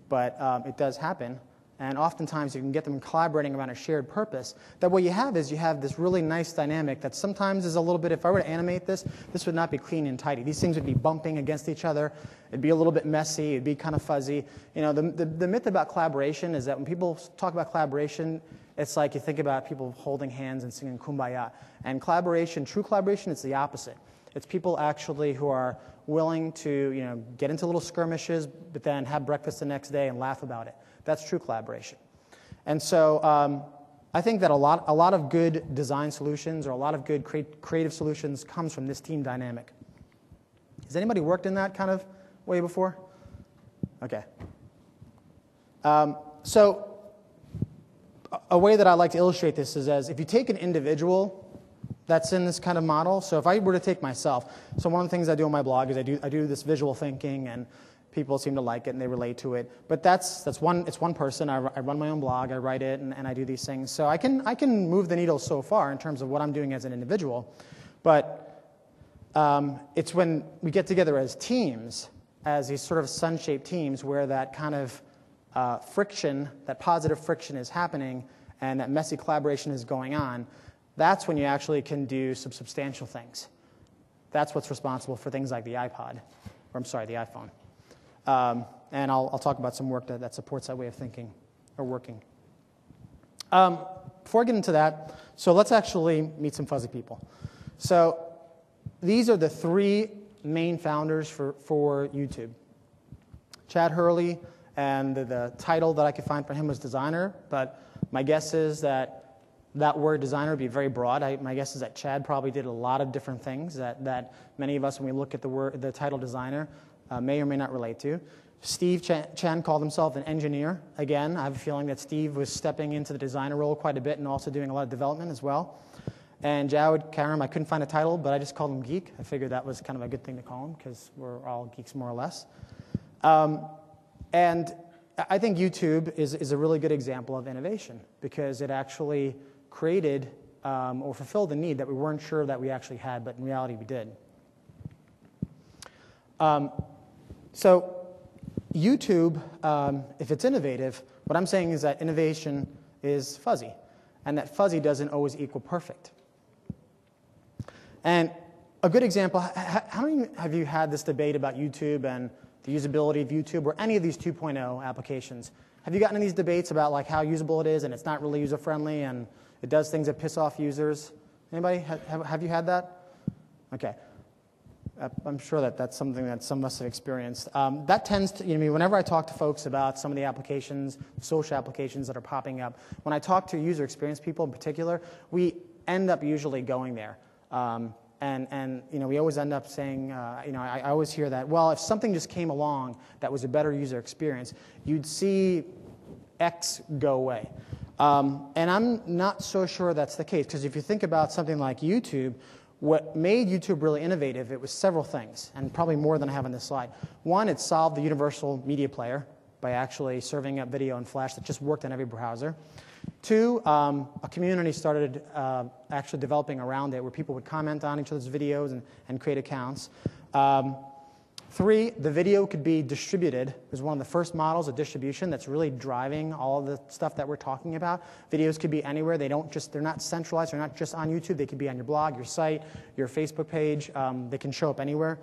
but it does happen, and oftentimes you can get them collaborating around a shared purpose, that what you have is you have this really nice dynamic that sometimes is a little bit, if I were to animate this would not be clean and tidy. These things would be bumping against each other. It'd be a little bit messy. It'd be kind of fuzzy. The myth about collaboration is that when people talk about collaboration, it's like you think about people holding hands and singing Kumbaya. And collaboration, true collaboration, it's the opposite. It's people actually who are willing to get into little skirmishes, but then have breakfast the next day and laugh about it. That's true collaboration. And so I think that a lot of good design solutions or a lot of good creative solutions comes from this team dynamic. Has anybody worked in that kind of way before? Okay. So a way that I like to illustrate this is as if you take an individual that's in this kind of model. So if I were to take myself, so one of the things I do on my blog is I do this visual thinking, and people seem to like it and they relate to it. But it's one person. I run my own blog, I write it, and I do these things. So I can move the needle so far in terms of what I'm doing as an individual. But it's when we get together as teams, as these sort of sun-shaped teams, where that kind of friction, that positive friction is happening, and that messy collaboration is going on, that's when you actually can do some substantial things. That's what's responsible for things like the iPod, or I'm sorry, the iPhone. And I'll talk about some work that supports that way of thinking or working. Before I get into that, so let's actually meet some fuzzy people. So these are the three main founders for YouTube. Chad Hurley, and the title that I could find for him was designer, but my guess is that word designer would be very broad. My guess is that Chad probably did a lot of different things that many of us, when we look at the title designer, may or may not relate to. Steve Chan called himself an engineer. Again, I have a feeling that Steve was stepping into the designer role quite a bit and also doing a lot of development as well. And Jawed Karam, I couldn't find a title, but I just called him geek. I figured that was kind of a good thing to call him because we're all geeks more or less. And I think YouTube is a really good example of innovation because it actually created or fulfilled a need that we weren't sure that we actually had, but in reality we did. So YouTube, if it's innovative, what I'm saying is that innovation is fuzzy, and that fuzzy doesn't always equal perfect. And a good example, how many have you had this debate about YouTube and the usability of YouTube or any of these 2.0 applications? Have you gotten in these debates about like how usable it is and it's not really user-friendly and it does things that piss off users? Anybody? Have you had that? Okay. I'm sure that's something that some of us have experienced. That tends to, whenever I talk to folks about some of the applications, social applications that are popping up, when I talk to user experience people in particular, we end up usually going there. And we always end up saying, I always hear that, well, if something just came along that was a better user experience, you'd see X go away. And I'm not so sure that's the case, because if you think about something like YouTube, what made YouTube really innovative, it was several things, and probably more than I have on this slide. One, it solved the universal media player by actually serving up video in Flash that just worked on every browser. Two, a community started actually developing around it where people would comment on each other's videos and create accounts. Three, the video could be distributed. It was one of the first models of distribution that's really driving all of the stuff that we're talking about. Videos could be anywhere. They're not centralized. They're not just on YouTube. They could be on your blog, your site, your Facebook page. They can show up anywhere.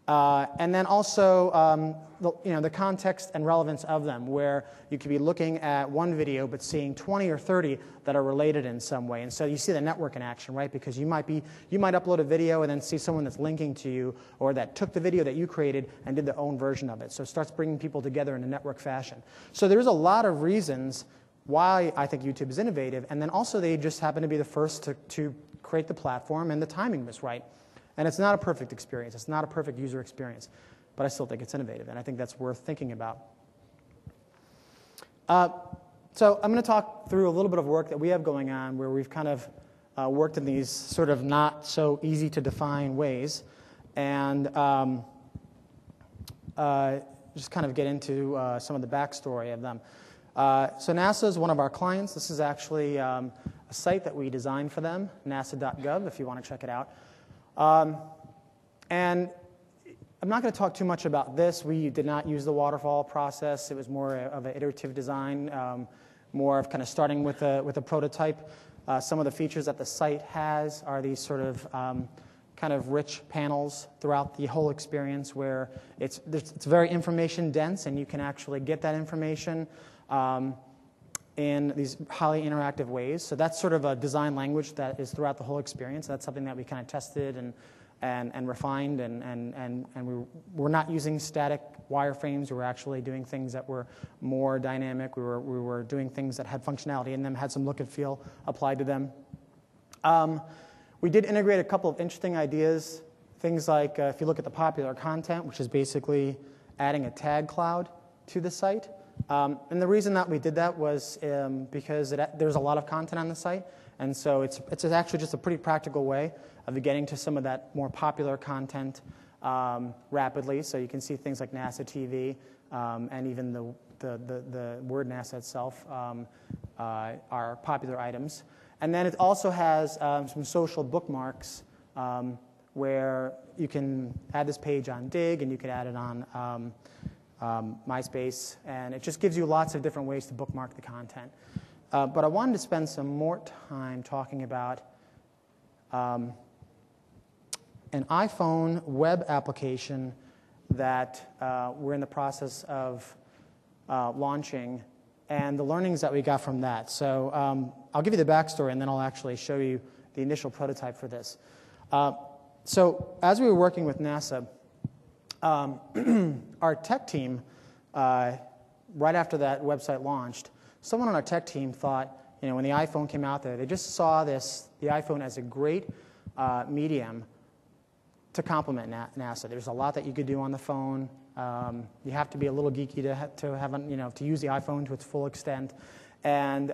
And then also the context and relevance of them, where you could be looking at one video but seeing 20 or 30 that are related in some way. And so you see the network in action, right? Because you might upload a video and then see someone that's linking to you or that took the video that you created and did their own version of it. So it starts bringing people together in a network fashion. So there's a lot of reasons why I think YouTube is innovative. And then also they just happen to be the first to create the platform, and the timing was right. And it's not a perfect experience. It's not a perfect user experience. But I still think it's innovative, and I think that's worth thinking about. So I'm going to talk through a little bit of work that we have going on where we've kind of worked in these sort of not so easy to define ways, and just kind of get into some of the backstory of them. So NASA is one of our clients. This is actually a site that we designed for them, nasa.gov, if you want to check it out. And I'm not going to talk too much about this. We did not use the waterfall process. It was more of an iterative design, more of kind of starting with a prototype. Some of the features that the site has are these sort of kind of rich panels throughout the whole experience where it's very information dense, and you can actually get that information in these highly interactive ways. So that's sort of a design language that is throughout the whole experience. That's something that we kind of tested and refined, and we're not using static wireframes. We were actually doing things that were more dynamic. We were doing things that had functionality in them, had some look and feel applied to them. We did integrate a couple of interesting ideas, things like if you look at the popular content, which is basically adding a tag cloud to the site. And the reason that we did that was because there's a lot of content on the site, and so it's actually just a pretty practical way of getting to some of that more popular content rapidly. So you can see things like NASA TV and even the word NASA itself are popular items. And then it also has some social bookmarks where you can add this page on Dig, and you can add it on MySpace, and it just gives you lots of different ways to bookmark the content. But I wanted to spend some more time talking about an iPhone web application that we're in the process of launching and the learnings that we got from that. So I'll give you the backstory, and then I'll actually show you the initial prototype for this. So as we were working with NASA, our tech team, right after that website launched, someone on our tech team thought, when the iPhone came out there, they just saw the iPhone as a great medium to complement NASA. There's a lot that you could do on the phone. You have to be a little geeky to use the iPhone to its full extent. And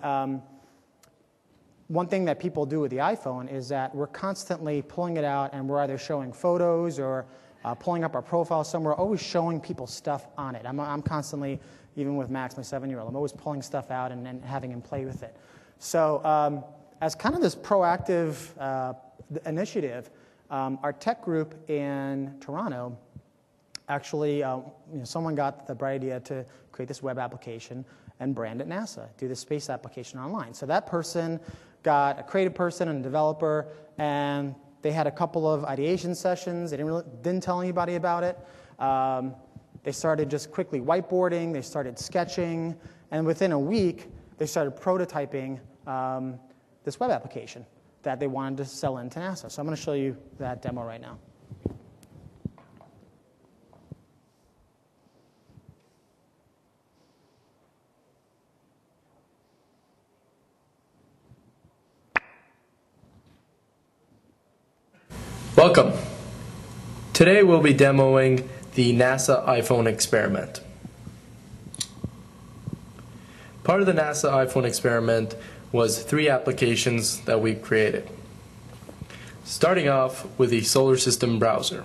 one thing that people do with the iPhone is that we're constantly pulling it out, and we're either showing photos or pulling up our profile somewhere, always showing people stuff on it. I'm constantly, even with Max, my 7-year-old, I'm always pulling stuff out and having him play with it. So as kind of this proactive initiative, our tech group in Toronto, actually, someone got the bright idea to create this web application and brand it NASA, do the space application online. So that person got a creative person and a developer, and they had a couple of ideation sessions. They didn't tell anybody about it. They started just quickly whiteboarding. They started sketching. And within a week, they started prototyping this web application that they wanted to sell into NASA. So I'm going to show you that demo right now. Welcome. Today we'll be demoing the NASA iPhone experiment. Part of the NASA iPhone experiment was 3 applications that we created. Starting off with the solar system browser.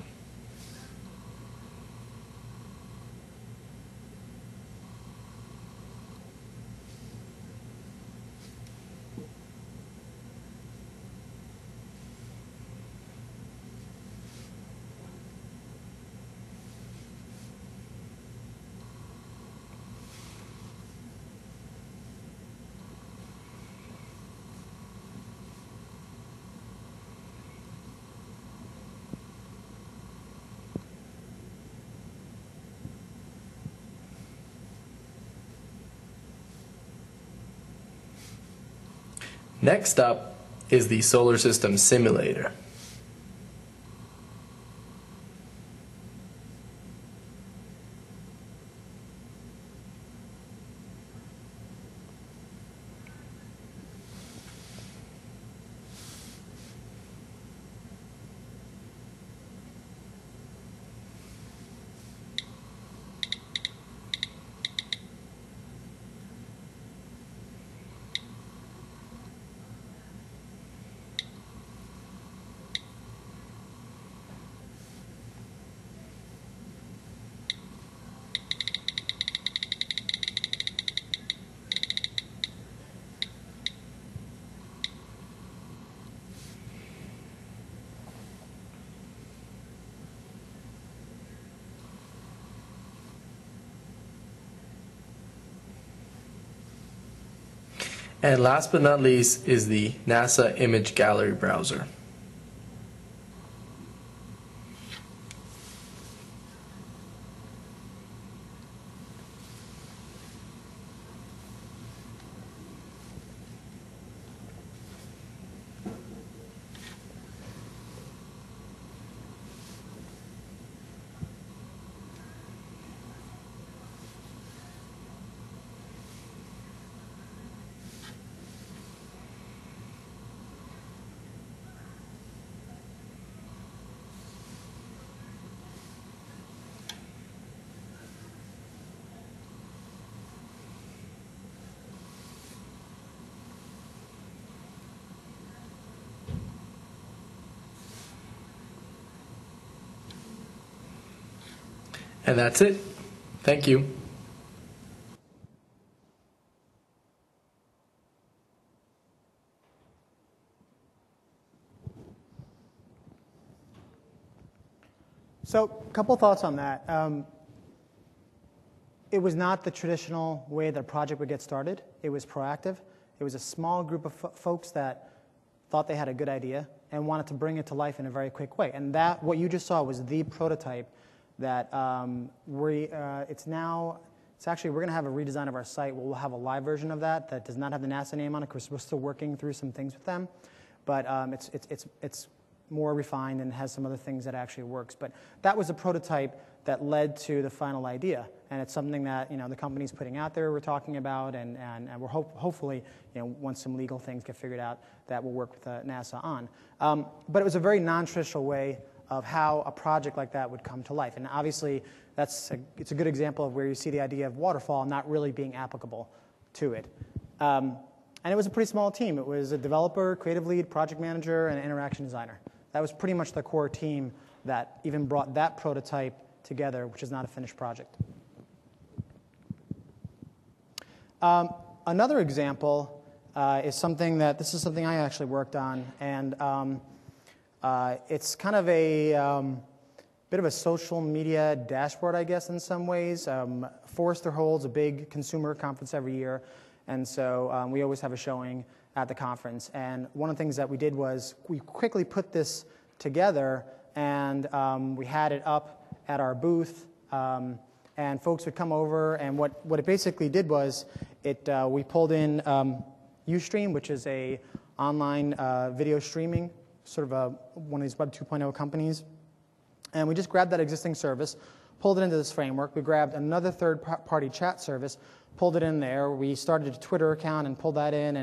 Next up is the solar system simulator. And last but not least is the NASA Image Gallery browser. And that's it. Thank you. So a couple thoughts on that. It was not the traditional way that a project would get started. It was proactive. It was a small group of folks that thought they had a good idea and wanted to bring it to life in a very quick way. And that, what you just saw, was the prototype that it's actually, we're going to have a redesign of our site. We'll have a live version of that does not have the NASA name on it because we're still working through some things with them. But it's more refined and has some other things that actually works. But that was a prototype that led to the final idea. And it's something that the company's putting out there, we're talking about, and we're hopefully, once some legal things get figured out, that we'll work with NASA on. But it was a very non-traditional way of how a project like that would come to life. And obviously, it's a good example of where you see the idea of waterfall not really being applicable to it. And it was a pretty small team. It was a developer, creative lead, project manager, and an interaction designer. That was pretty much the core team that even brought that prototype together, which is not a finished project. Another example is something this is something I actually worked on, and it's kind of a bit of a social media dashboard, I guess, in some ways. Forrester holds a big consumer conference every year, and so we always have a showing at the conference. And one of the things that we did was we quickly put this together, and we had it up at our booth, and folks would come over, and what it basically did was we pulled in Ustream, which is a online video streaming, sort of one of these Web 2.0 companies, and we just grabbed that existing service, pulled it into this framework. We grabbed another third-party chat service, pulled it in there. We started a Twitter account and pulled that in,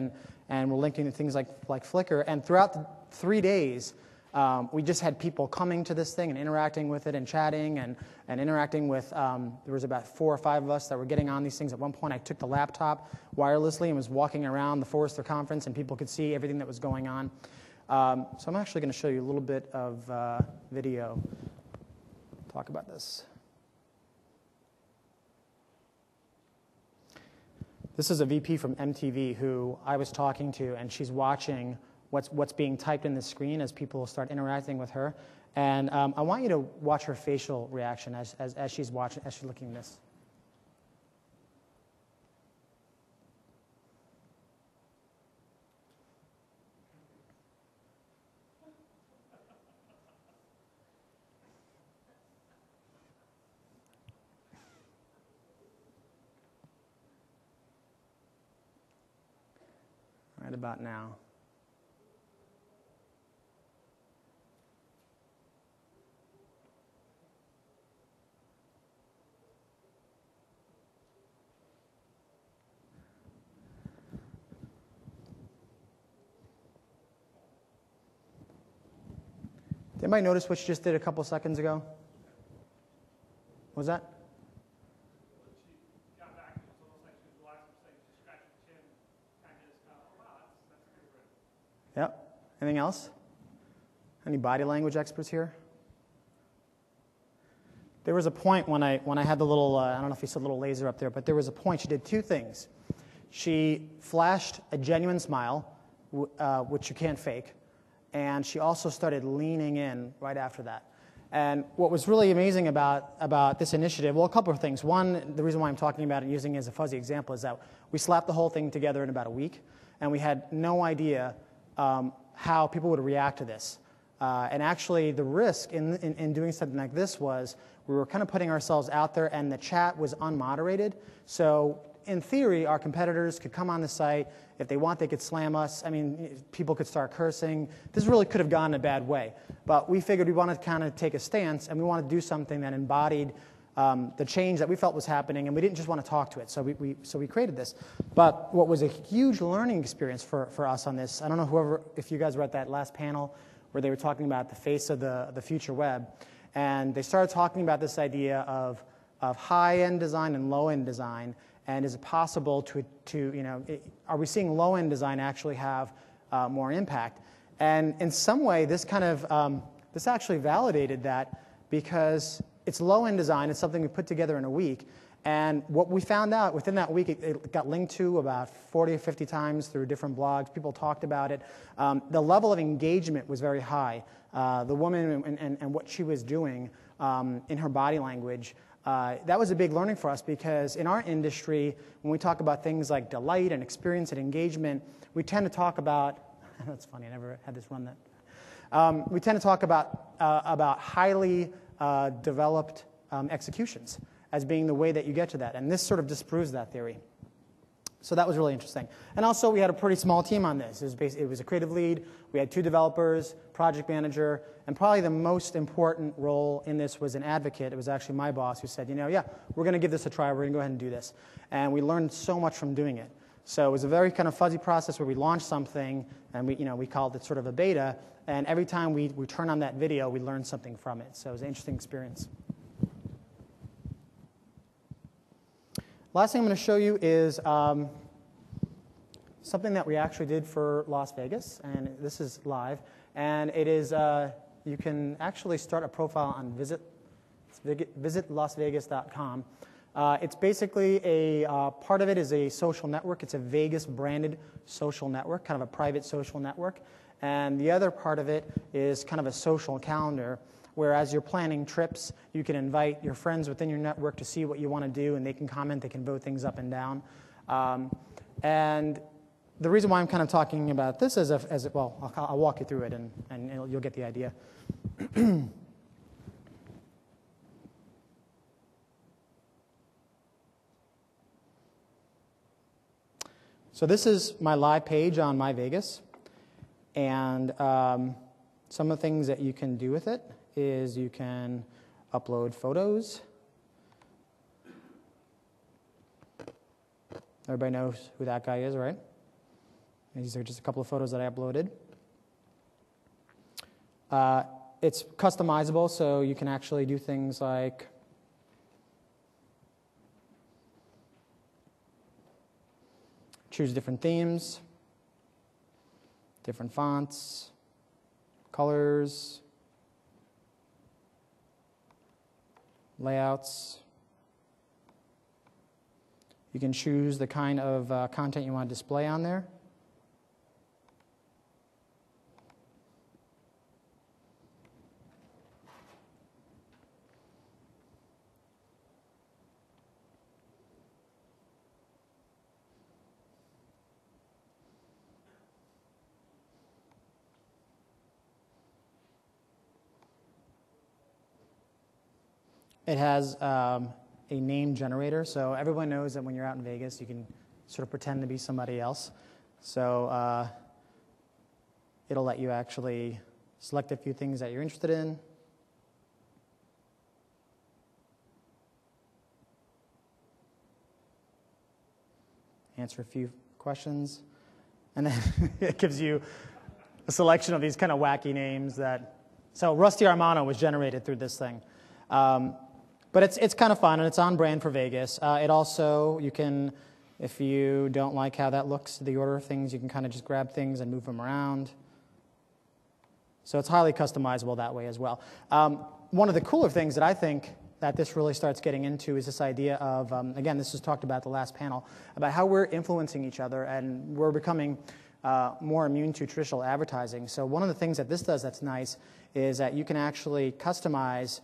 and we're linking to things like Flickr. And throughout the 3 days, we just had people coming to this thing and interacting with it and chatting and interacting with, there was about 4 or 5 of us that were getting on these things. At one point, I took the laptop wirelessly and was walking around the Forrester conference, and people could see everything that was going on. So I'm actually going to show you a little bit of video. Talk about this. This is a VP from MTV who I was talking to, and she's watching what's being typed in the screen as people start interacting with her. And I want you to watch her facial reaction as she's watching, as she's looking at this. Right about now. Did anybody notice what she just did a couple seconds ago? What was that? She got back, it was almost like she was relaxing, she scratched her chin, kind of just, oh, wow, that's pretty good. Yep. Anything else? Any body language experts here? There was a point when I had the little, I don't know if you saw the little laser up there, but there was a point. She did 2 things. She flashed a genuine smile, which you can't fake, and she also started leaning in right after that. And what was really amazing about this initiative, well, a couple of things. One, the reason why I'm talking about it and using it as a fuzzy example is that we slapped the whole thing together in about a week, and we had no idea how people would react to this. And actually, the risk in doing something like this was we were kind of putting ourselves out there, and the chat was unmoderated. So in theory, our competitors could come on the site. If they want, they could slam us. I mean, people could start cursing. This really could have gone a bad way. But we figured we wanted to kind of take a stance, and we wanted to do something that embodied the change that we felt was happening, and we didn't just want to talk to it. So we created this. But what was a huge learning experience for us on this, I don't know if you guys were at that last panel where they were talking about the face of the future web, and they started talking about this idea of high-end design and low-end design. And is it possible are we seeing low-end design actually have more impact? And in some way, this actually validated that, because it's low-end design. It's something we put together in a week. And what we found out within that week, it got linked to about 40 or 50 times through different blogs. People talked about it. The level of engagement was very high. The woman and what she was doing in her body language that was a big learning for us because in our industry, when we talk about things like delight and experience and engagement, we tend to talk about, that's funny, I never had this run that. We tend to talk about highly developed executions as being the way that you get to that. And this sort of disproves that theory. So that was really interesting. And also, we had a pretty small team on this. It was a creative lead. We had 2 developers, project manager, and probably the most important role in this was an advocate. It was actually my boss who said, yeah, we're going to give this a try. We're going to go ahead and do this. And we learned so much from doing it. So it was a very kind of fuzzy process where we launched something, and we called it sort of a beta. And every time we turn on that video, we learned something from it. So it was an interesting experience. Last thing I'm going to show you is something that we actually did for Las Vegas, and this is live. And it is, you can actually start a profile on visitlasvegas.com. It's basically part of it is a social network. It's a Vegas-branded social network, kind of a private social network. And the other part of it is kind of a social calendar, where as you're planning trips, you can invite your friends within your network to see what you want to do, and they can comment, they can vote things up and down. And the reason why I'm kind of talking about this well, I'll walk you through it, and you'll get the idea. So this is my live page on My Vegas, and some of the things that you can do with it is you can upload photos. Everybody knows who that guy is, right? These are just a couple of photos that I uploaded. It's customizable, so you can actually do things like choose different themes, different fonts, colors, layouts. You can choose the kind of content you want to display on there. It has a name generator, so everyone knows that when you're out in Vegas, you can sort of pretend to be somebody else. So it'll let you actually select a few things that you're interested in. Answer a few questions. And then it gives you a selection of these kind of wacky names that... So Rusty Armano was generated through this thing. But it's kind of fun, and it's on brand for Vegas. It also, you can, if you don't like how that looks, the order of things, you can kind of just grab things and move them around. So it's highly customizable that way as well. One of the cooler things that I think that this really starts getting into is this idea of, again, this was talked about at the last panel, about how we're influencing each other, and we're becoming more immune to traditional advertising. So one of the things that this does that's nice is that you can actually customize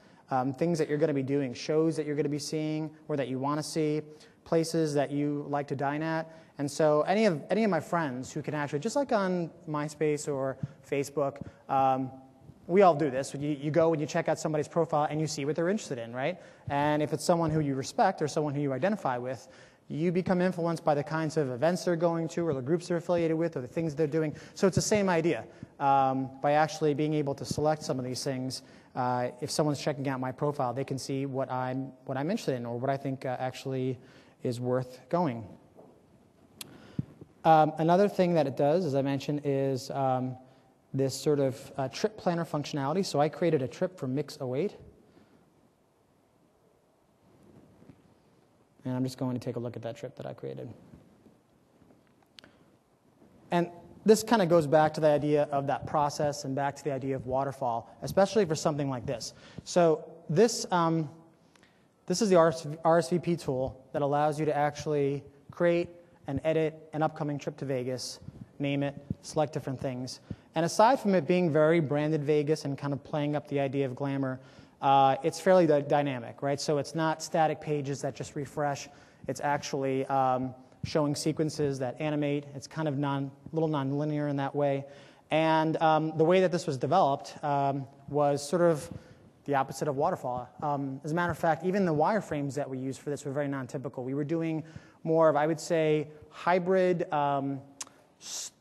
things that you're going to be doing, shows that you're going to be seeing or that you want to see, places that you like to dine at. And so any of my friends who can actually, just like on MySpace or Facebook, we all do this. You go and you check out somebody's profile and you see what they're interested in, right? And if it's someone who you respect or someone who you identify with, you become influenced by the kinds of events they're going to or the groups they're affiliated with or the things they're doing. So it's the same idea. By actually being able to select some of these things, if someone's checking out my profile, they can see what I'm interested in or what I think actually is worth going. Another thing that it does, as I mentioned, is this sort of trip planner functionality. So I created a trip for Mix08. And I'm just going to take a look at that trip that I created. And this kind of goes back to the idea of that process and back to the idea of waterfall, especially for something like this. So this is the RSVP tool that allows you to actually create and edit an upcoming trip to Vegas, name it, select different things. And aside from it being very branded Vegas and kind of playing up the idea of glamour, it's fairly dynamic, right? So it's not static pages that just refresh. It's actually showing sequences that animate. It's kind of little non-linear in that way. And the way that this was developed was sort of the opposite of waterfall. As a matter of fact, even the wireframes that we used for this were very non-typical. We were doing more of, I would say, hybrid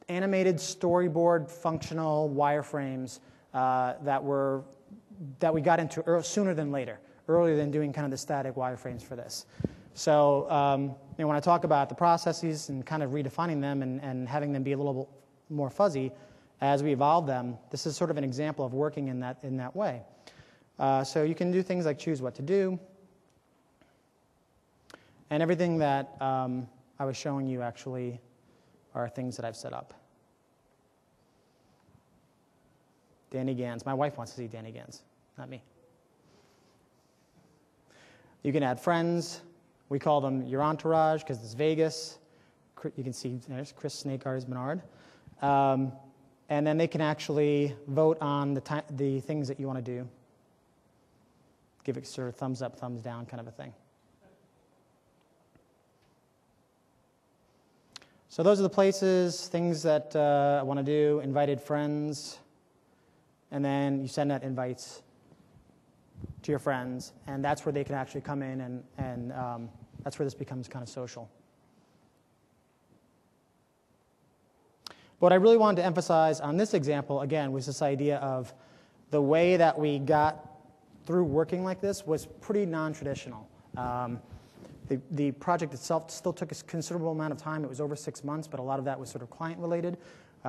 animated storyboard functional wireframes that we got into sooner than later, earlier than doing kind of the static wireframes for this. So when I talk about the processes and kind of redefining them and having them be a little more fuzzy as we evolve them, this is sort of an example of working in that way. So you can do things like choose what to do. And everything that I was showing you actually are things that I've set up. Danny Gans. My wife wants to see Danny Gans, not me. You can add friends. We call them your entourage because it's Vegas. You can see there's Chris Snake Eyes Bernard. And then they can actually vote on the things that you want to do. Give it sort of thumbs up, thumbs down kind of a thing. So those are the places, things that I want to do, invited friends, and then you send out invites to your friends, and that's where they can actually come in, and that's where this becomes kind of social. What I really wanted to emphasize on this example, again, was this idea of the way that we got through working like this was pretty non-traditional. The project itself still took a considerable amount of time. It was over 6 months, but a lot of that was sort of client-related.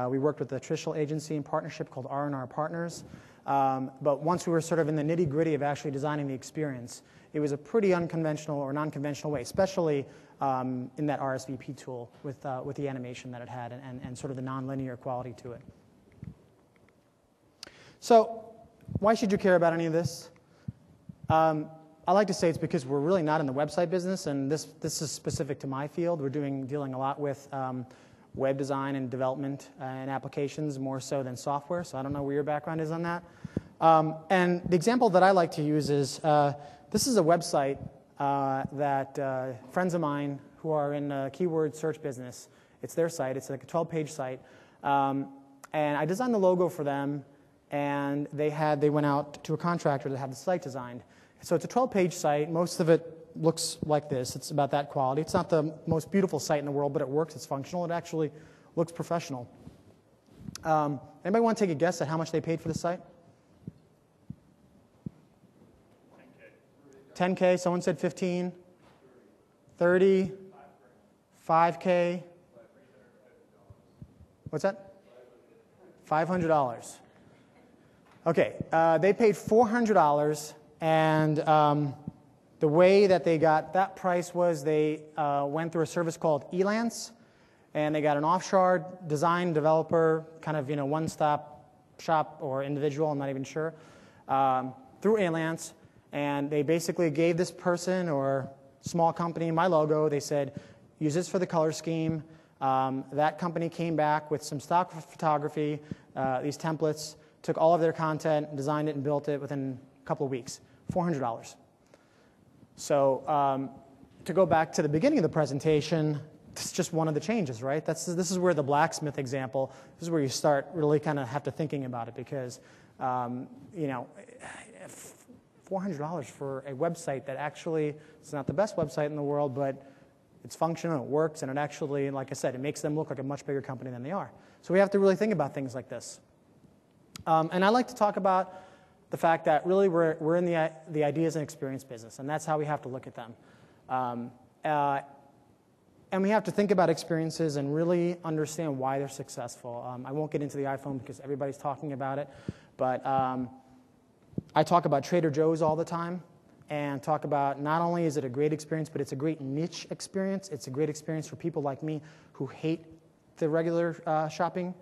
We worked with a traditional agency in partnership called R&R Partners. But once we were sort of in the nitty-gritty of actually designing the experience, it was a pretty unconventional or non-conventional way, especially in that RSVP tool with the animation that it had and sort of the non-linear quality to it. So why should you care about any of this? I like to say it's because we're really not in the website business, and this is specific to my field. We're dealing a lot with web design and development and applications more so than software, so I don't know where your background is on that. And the example that I like to use is this is a website that friends of mine who are in the keyword search business, it's their site. It's like a 12-page site. And I designed the logo for them, and they went out to a contractor to have the site designed. So it's a 12-page site. Most of it looks like this. It's about that quality. It's not the most beautiful site in the world, but it works. It's functional. It actually looks professional. Anybody want to take a guess at how much they paid for the site? 10K. Someone said 15. 30. 5K. What's that? $500. Okay. They paid $400. And the way that they got that price was they went through a service called Elance, and they got an offshore design developer, kind of one-stop shop or individual, I'm not even sure, through Elance, and they basically gave this person or small company my logo. They said, use this for the color scheme. That company came back with some stock photography, these templates, took all of their content, designed it, and built it within a couple of weeks. $400. So to go back to the beginning of the presentation, this is just one of the changes, right? This is where the blacksmith example, this is where you start really kind of have to thinking about it because, $400 for a website that actually, it's not the best website in the world, but it's functional, it works, and it actually, like I said, it makes them look like a much bigger company than they are. So we have to really think about things like this. And I like to talk about the fact that really we're in the ideas and experience business, and that's how we have to look at them. And we have to think about experiences and really understand why they're successful. I won't get into the iPhone because everybody's talking about it, but I talk about Trader Joe's all the time and talk about not only is it a great experience, but it's a great niche experience. It's a great experience for people like me who hate the regular shopping,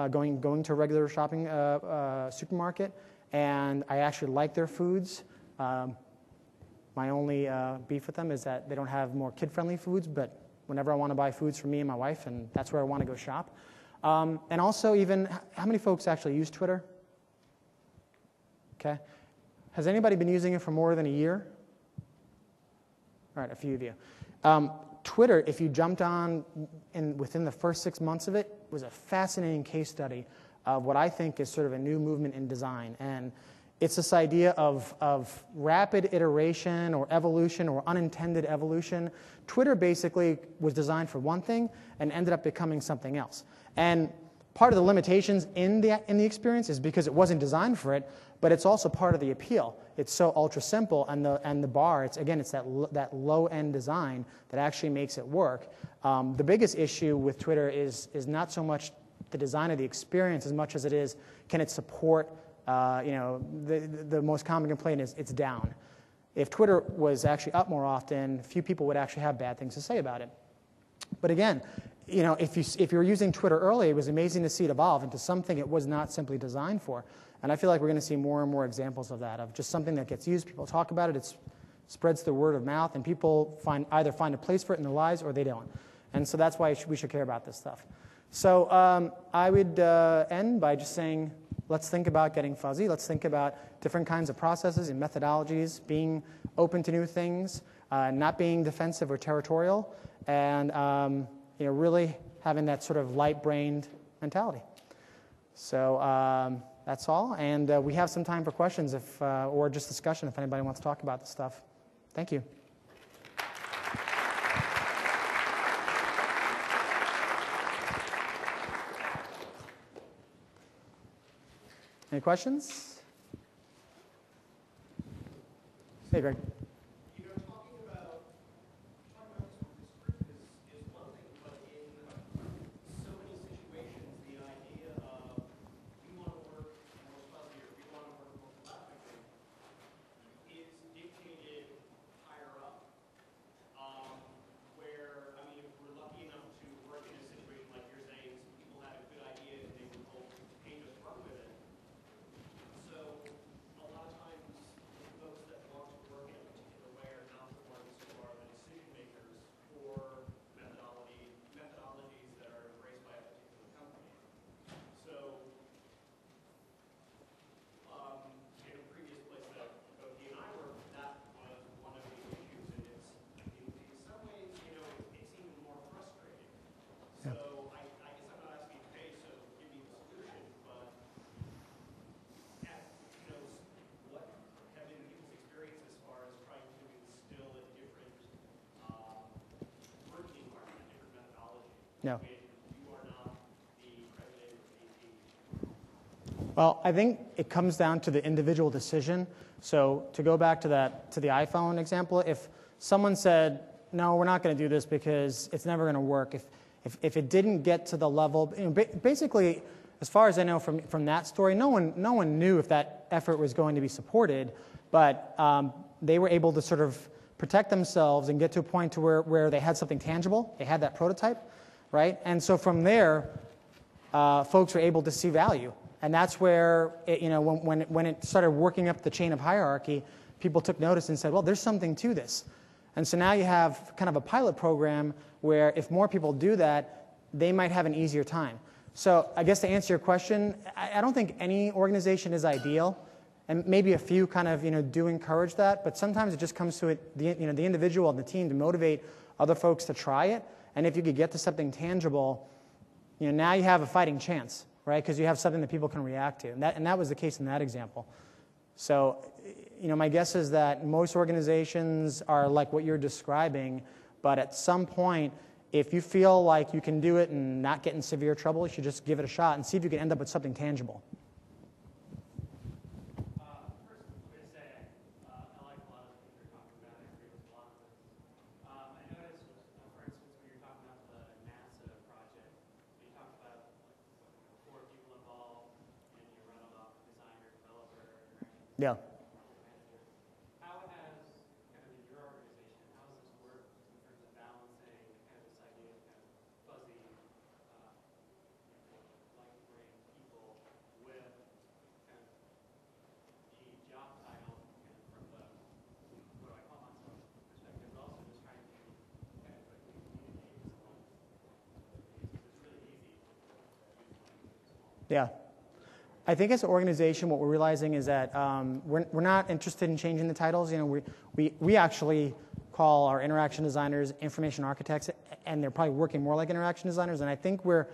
going to a regular shopping supermarket. And I actually like their foods. My only beef with them is that they don't have more kid-friendly foods, but whenever I want to buy foods for me and my wife, and that's where I want to go shop. And also even, how many folks actually use Twitter? Okay. Has anybody been using it for more than a year? All right, a few of you. Twitter, if you jumped on within the first 6 months of it, was a fascinating case study of what I think is sort of a new movement in design. And it's this idea of rapid iteration or evolution or unintended evolution. Twitter basically was designed for one thing and ended up becoming something else. And part of the limitations in the experience is because it wasn't designed for it, but it's also part of the appeal. It's so ultra simple, and the bar, it's that low-end design that actually makes it work. The biggest issue with Twitter is not so much the design of the experience as much as it is, can it support, the most common complaint is it's down. If Twitter was actually up more often, few people would actually have bad things to say about it. But again, if you were using Twitter early, it was amazing to see it evolve into something it was not simply designed for. And I feel like we're going to see more and more examples of that, of just something that gets used, people talk about it, it spreads through word of mouth, and people either find a place for it in their lives or they don't. And so that's why we should care about this stuff. So I would end by just saying, let's think about getting fuzzy. Let's think about different kinds of processes and methodologies, being open to new things, not being defensive or territorial, and really having that sort of light-brained mentality. So that's all, and we have some time for questions or just discussion if anybody wants to talk about this stuff. Thank you. Any questions? Hey, Greg. Talking about this is one thing, but in so many situations, the idea of we want to work more fuzzy or we want to work more collaboratively is dictated higher up. Where, if we're lucky enough to work in a situation like you're saying, some people had a good idea and they were told, hey, just run with it. So a lot of times, folks that want to work in a particular way are not the ones who are the decision makers for methodologies that are embraced by a particular company. So, in a previous place that both he and I worked, that was one of the issues, and in some ways, it's even more frustrating. So I guess I'm not asking, hey, so give me the solution, but what have been people's experience as far as trying to instill a different working environment, a different methodology? No. When you are not the president or VP? Well, I think it comes down to the individual decision. So to go back to the iPhone example, if someone said, no, we're not going to do this because it's never going to work, if it didn't get to the level, basically, as far as I know from that story, no one knew if that effort was going to be supported, but they were able to sort of protect themselves and get to a point to where they had something tangible, they had that prototype, right? And so from there, folks were able to see value. And that's where, when it started working up the chain of hierarchy, people took notice and said, well, there's something to this. And so now you have kind of a pilot program where if more people do that, they might have an easier time. So I guess to answer your question, I don't think any organization is ideal. And maybe a few kind of, do encourage that. But sometimes it just comes to the individual and the team to motivate other folks to try it. And if you could get to something tangible, now you have a fighting chance, right? Because you have something that people can react to. And that was the case in that example. So, my guess is that most organizations are like what you're describing, but at some point, if you feel like you can do it and not get in severe trouble, you should just give it a shot and see if you can end up with something tangible. First, I'm going to say I like a lot of the things you're talking about. I agree with a lot of them. I noticed, for instance, when you're talking about the NASA project, you talked about 4 people involved, and you run them off designer, developer, interaction. Yeah. How has, kind of in your organization, how has this worked in terms of balancing kind of this idea of kind of fuzzy, like-brain people with kind of the job title, kind of from the, what do I call myself, perspective, but also just trying to kind of quickly communicate with someone. It's really easy to use language. Yeah. I think as an organization, what we're realizing is that we're not interested in changing the titles. You know, we actually call our interaction designers information architects, and they're probably working more like interaction designers. And I think we're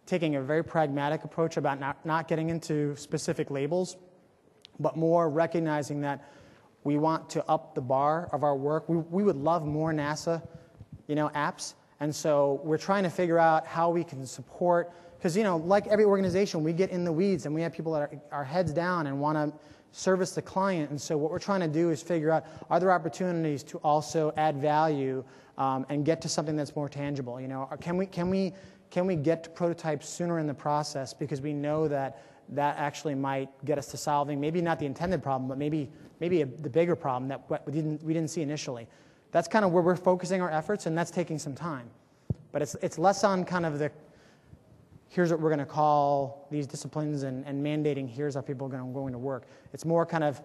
taking a very pragmatic approach about not getting into specific labels, but more recognizing that we want to up the bar of our work. We would love more NASA, apps. And so we're trying to figure out how we can support, because, like every organization, we get in the weeds and we have people that are heads down and want to service the client. And so what we're trying to do is figure out, are there opportunities to also add value and get to something that's more tangible? Can we get to prototypes sooner in the process, because we know that actually might get us to solving maybe not the intended problem, but maybe the bigger problem that we didn't see initially. That's kind of where we're focusing our efforts, and that's taking some time. But it's less on kind of here's what we're going to call these disciplines and mandating here's how people are going to work. It's more kind of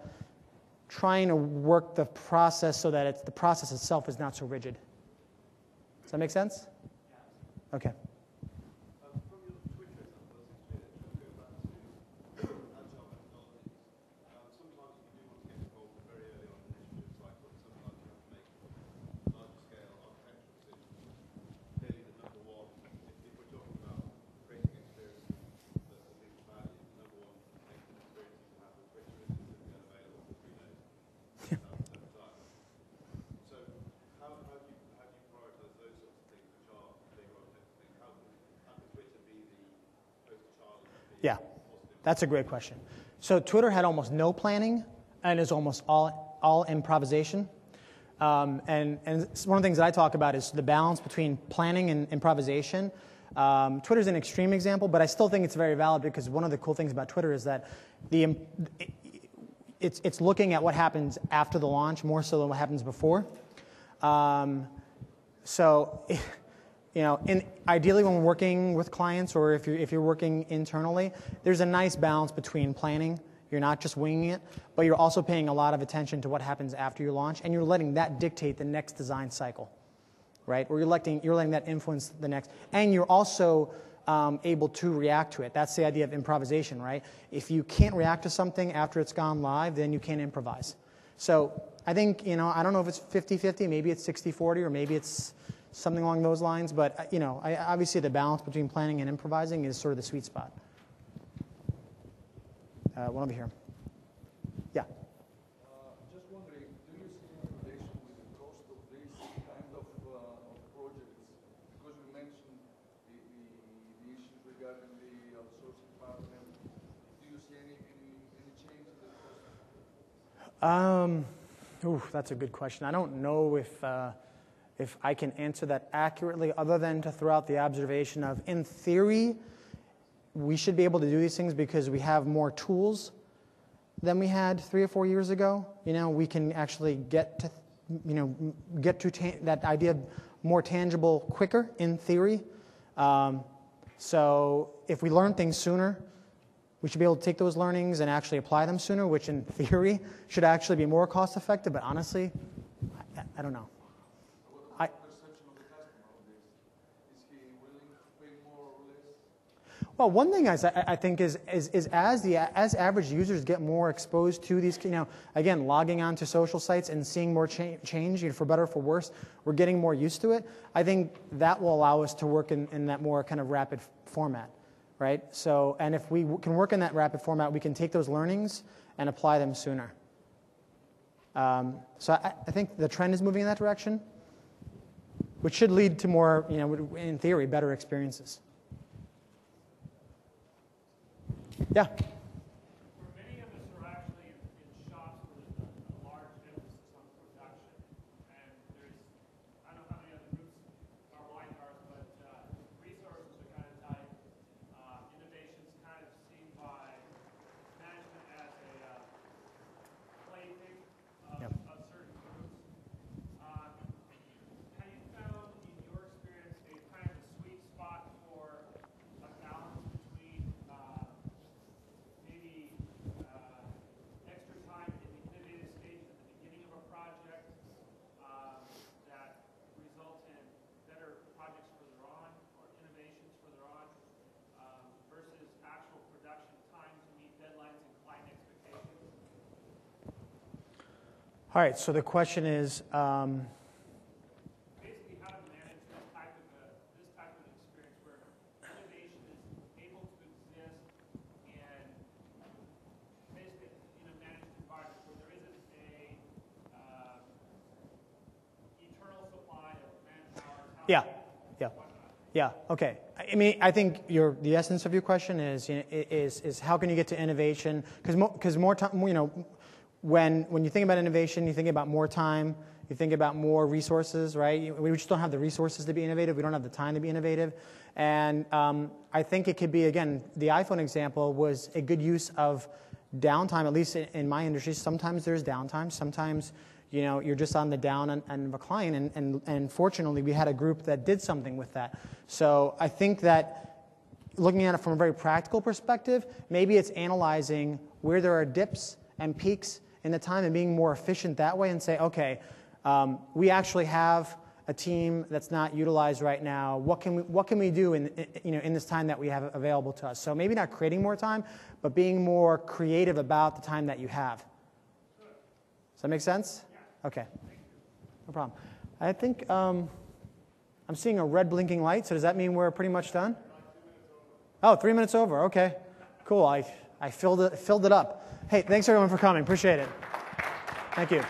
trying to work the process so that the process itself is not so rigid. Does that make sense? Okay. Yeah, that's a great question. So Twitter had almost no planning and is almost all improvisation. And one of the things that I talk about is the balance between planning and improvisation. Twitter's an extreme example, but I still think it's very valid, because one of the cool things about Twitter is that it's looking at what happens after the launch more so than what happens before. Ideally when we're working with clients, or if you're working internally, there's a nice balance between planning. You're not just winging it, but you're also paying a lot of attention to what happens after your launch, and you're letting that dictate the next design cycle, right? Or you're letting that influence the next, and you're also able to react to it. That's the idea of improvisation, right? If you can't react to something after it's gone live, then you can't improvise. So I think, I don't know if it's 50-50, maybe it's 60-40, or maybe it's something along those lines, but obviously the balance between planning and improvising is sort of the sweet spot. One over here. Yeah. Just wondering, do you see any relation with the cost of this kind of projects? Because you mentioned the issues regarding the outsourcing partner. Do you see any change in the cost? That's a good question. I don't know if I can answer that accurately, other than to throw out the observation of, in theory, we should be able to do these things because we have more tools than we had 3 or 4 years ago. We can actually get to that idea of more tangible quicker, in theory. So if we learn things sooner, we should be able to take those learnings and actually apply them sooner, which in theory should actually be more cost effective. But honestly, I don't know. Well, one thing I think is as average users get more exposed to these, again, logging on to social sites and seeing more change, for better or for worse, we're getting more used to it. I think that will allow us to work in that more kind of rapid format, right? So, and if we can work in that rapid format, we can take those learnings and apply them sooner. So I think the trend is moving in that direction, which should lead to more, in theory, better experiences. Yeah. For many of us are actually in shops with a large emphasis on production, and I don't know how many other groups are like ours, but resources are kind of tight. Innovation's kind of seen by management as a plaything of certain groups. Have you found, in your experience, a kind of a sweet spot for a balance between All right, so the question is, Basically, how to manage this type of experience where innovation is able to exist and basically in a managed environment where there isn't a eternal supply of manpower. yeah, yeah. Yeah. Okay. I mean, I think the essence of your question is how can you get to innovation? Because more time, you know, when you think about innovation, you think about more time, you think about more resources, right? We just don't have the resources to be innovative. We don't have the time to be innovative, and I think it could be, again, the iPhone example was a good use of downtime. At least in my industry, sometimes there's downtime. Sometimes, you know, you're just on the down end of a client, and fortunately, we had a group that did something with that. So I think that looking at it from a very practical perspective, maybe it's analyzing where there are dips and peaks in the time and being more efficient that way, and say, okay, we actually have a team that's not utilized right now. What can we do in this time that we have available to us? So maybe not creating more time, but being more creative about the time that you have. Does that make sense? Okay, no problem. I think I'm seeing a red blinking light, so does that mean we're pretty much done? Oh, 3 minutes over, okay. Cool, I filled it up. Hey, thanks everyone for coming, appreciate it. Thank you.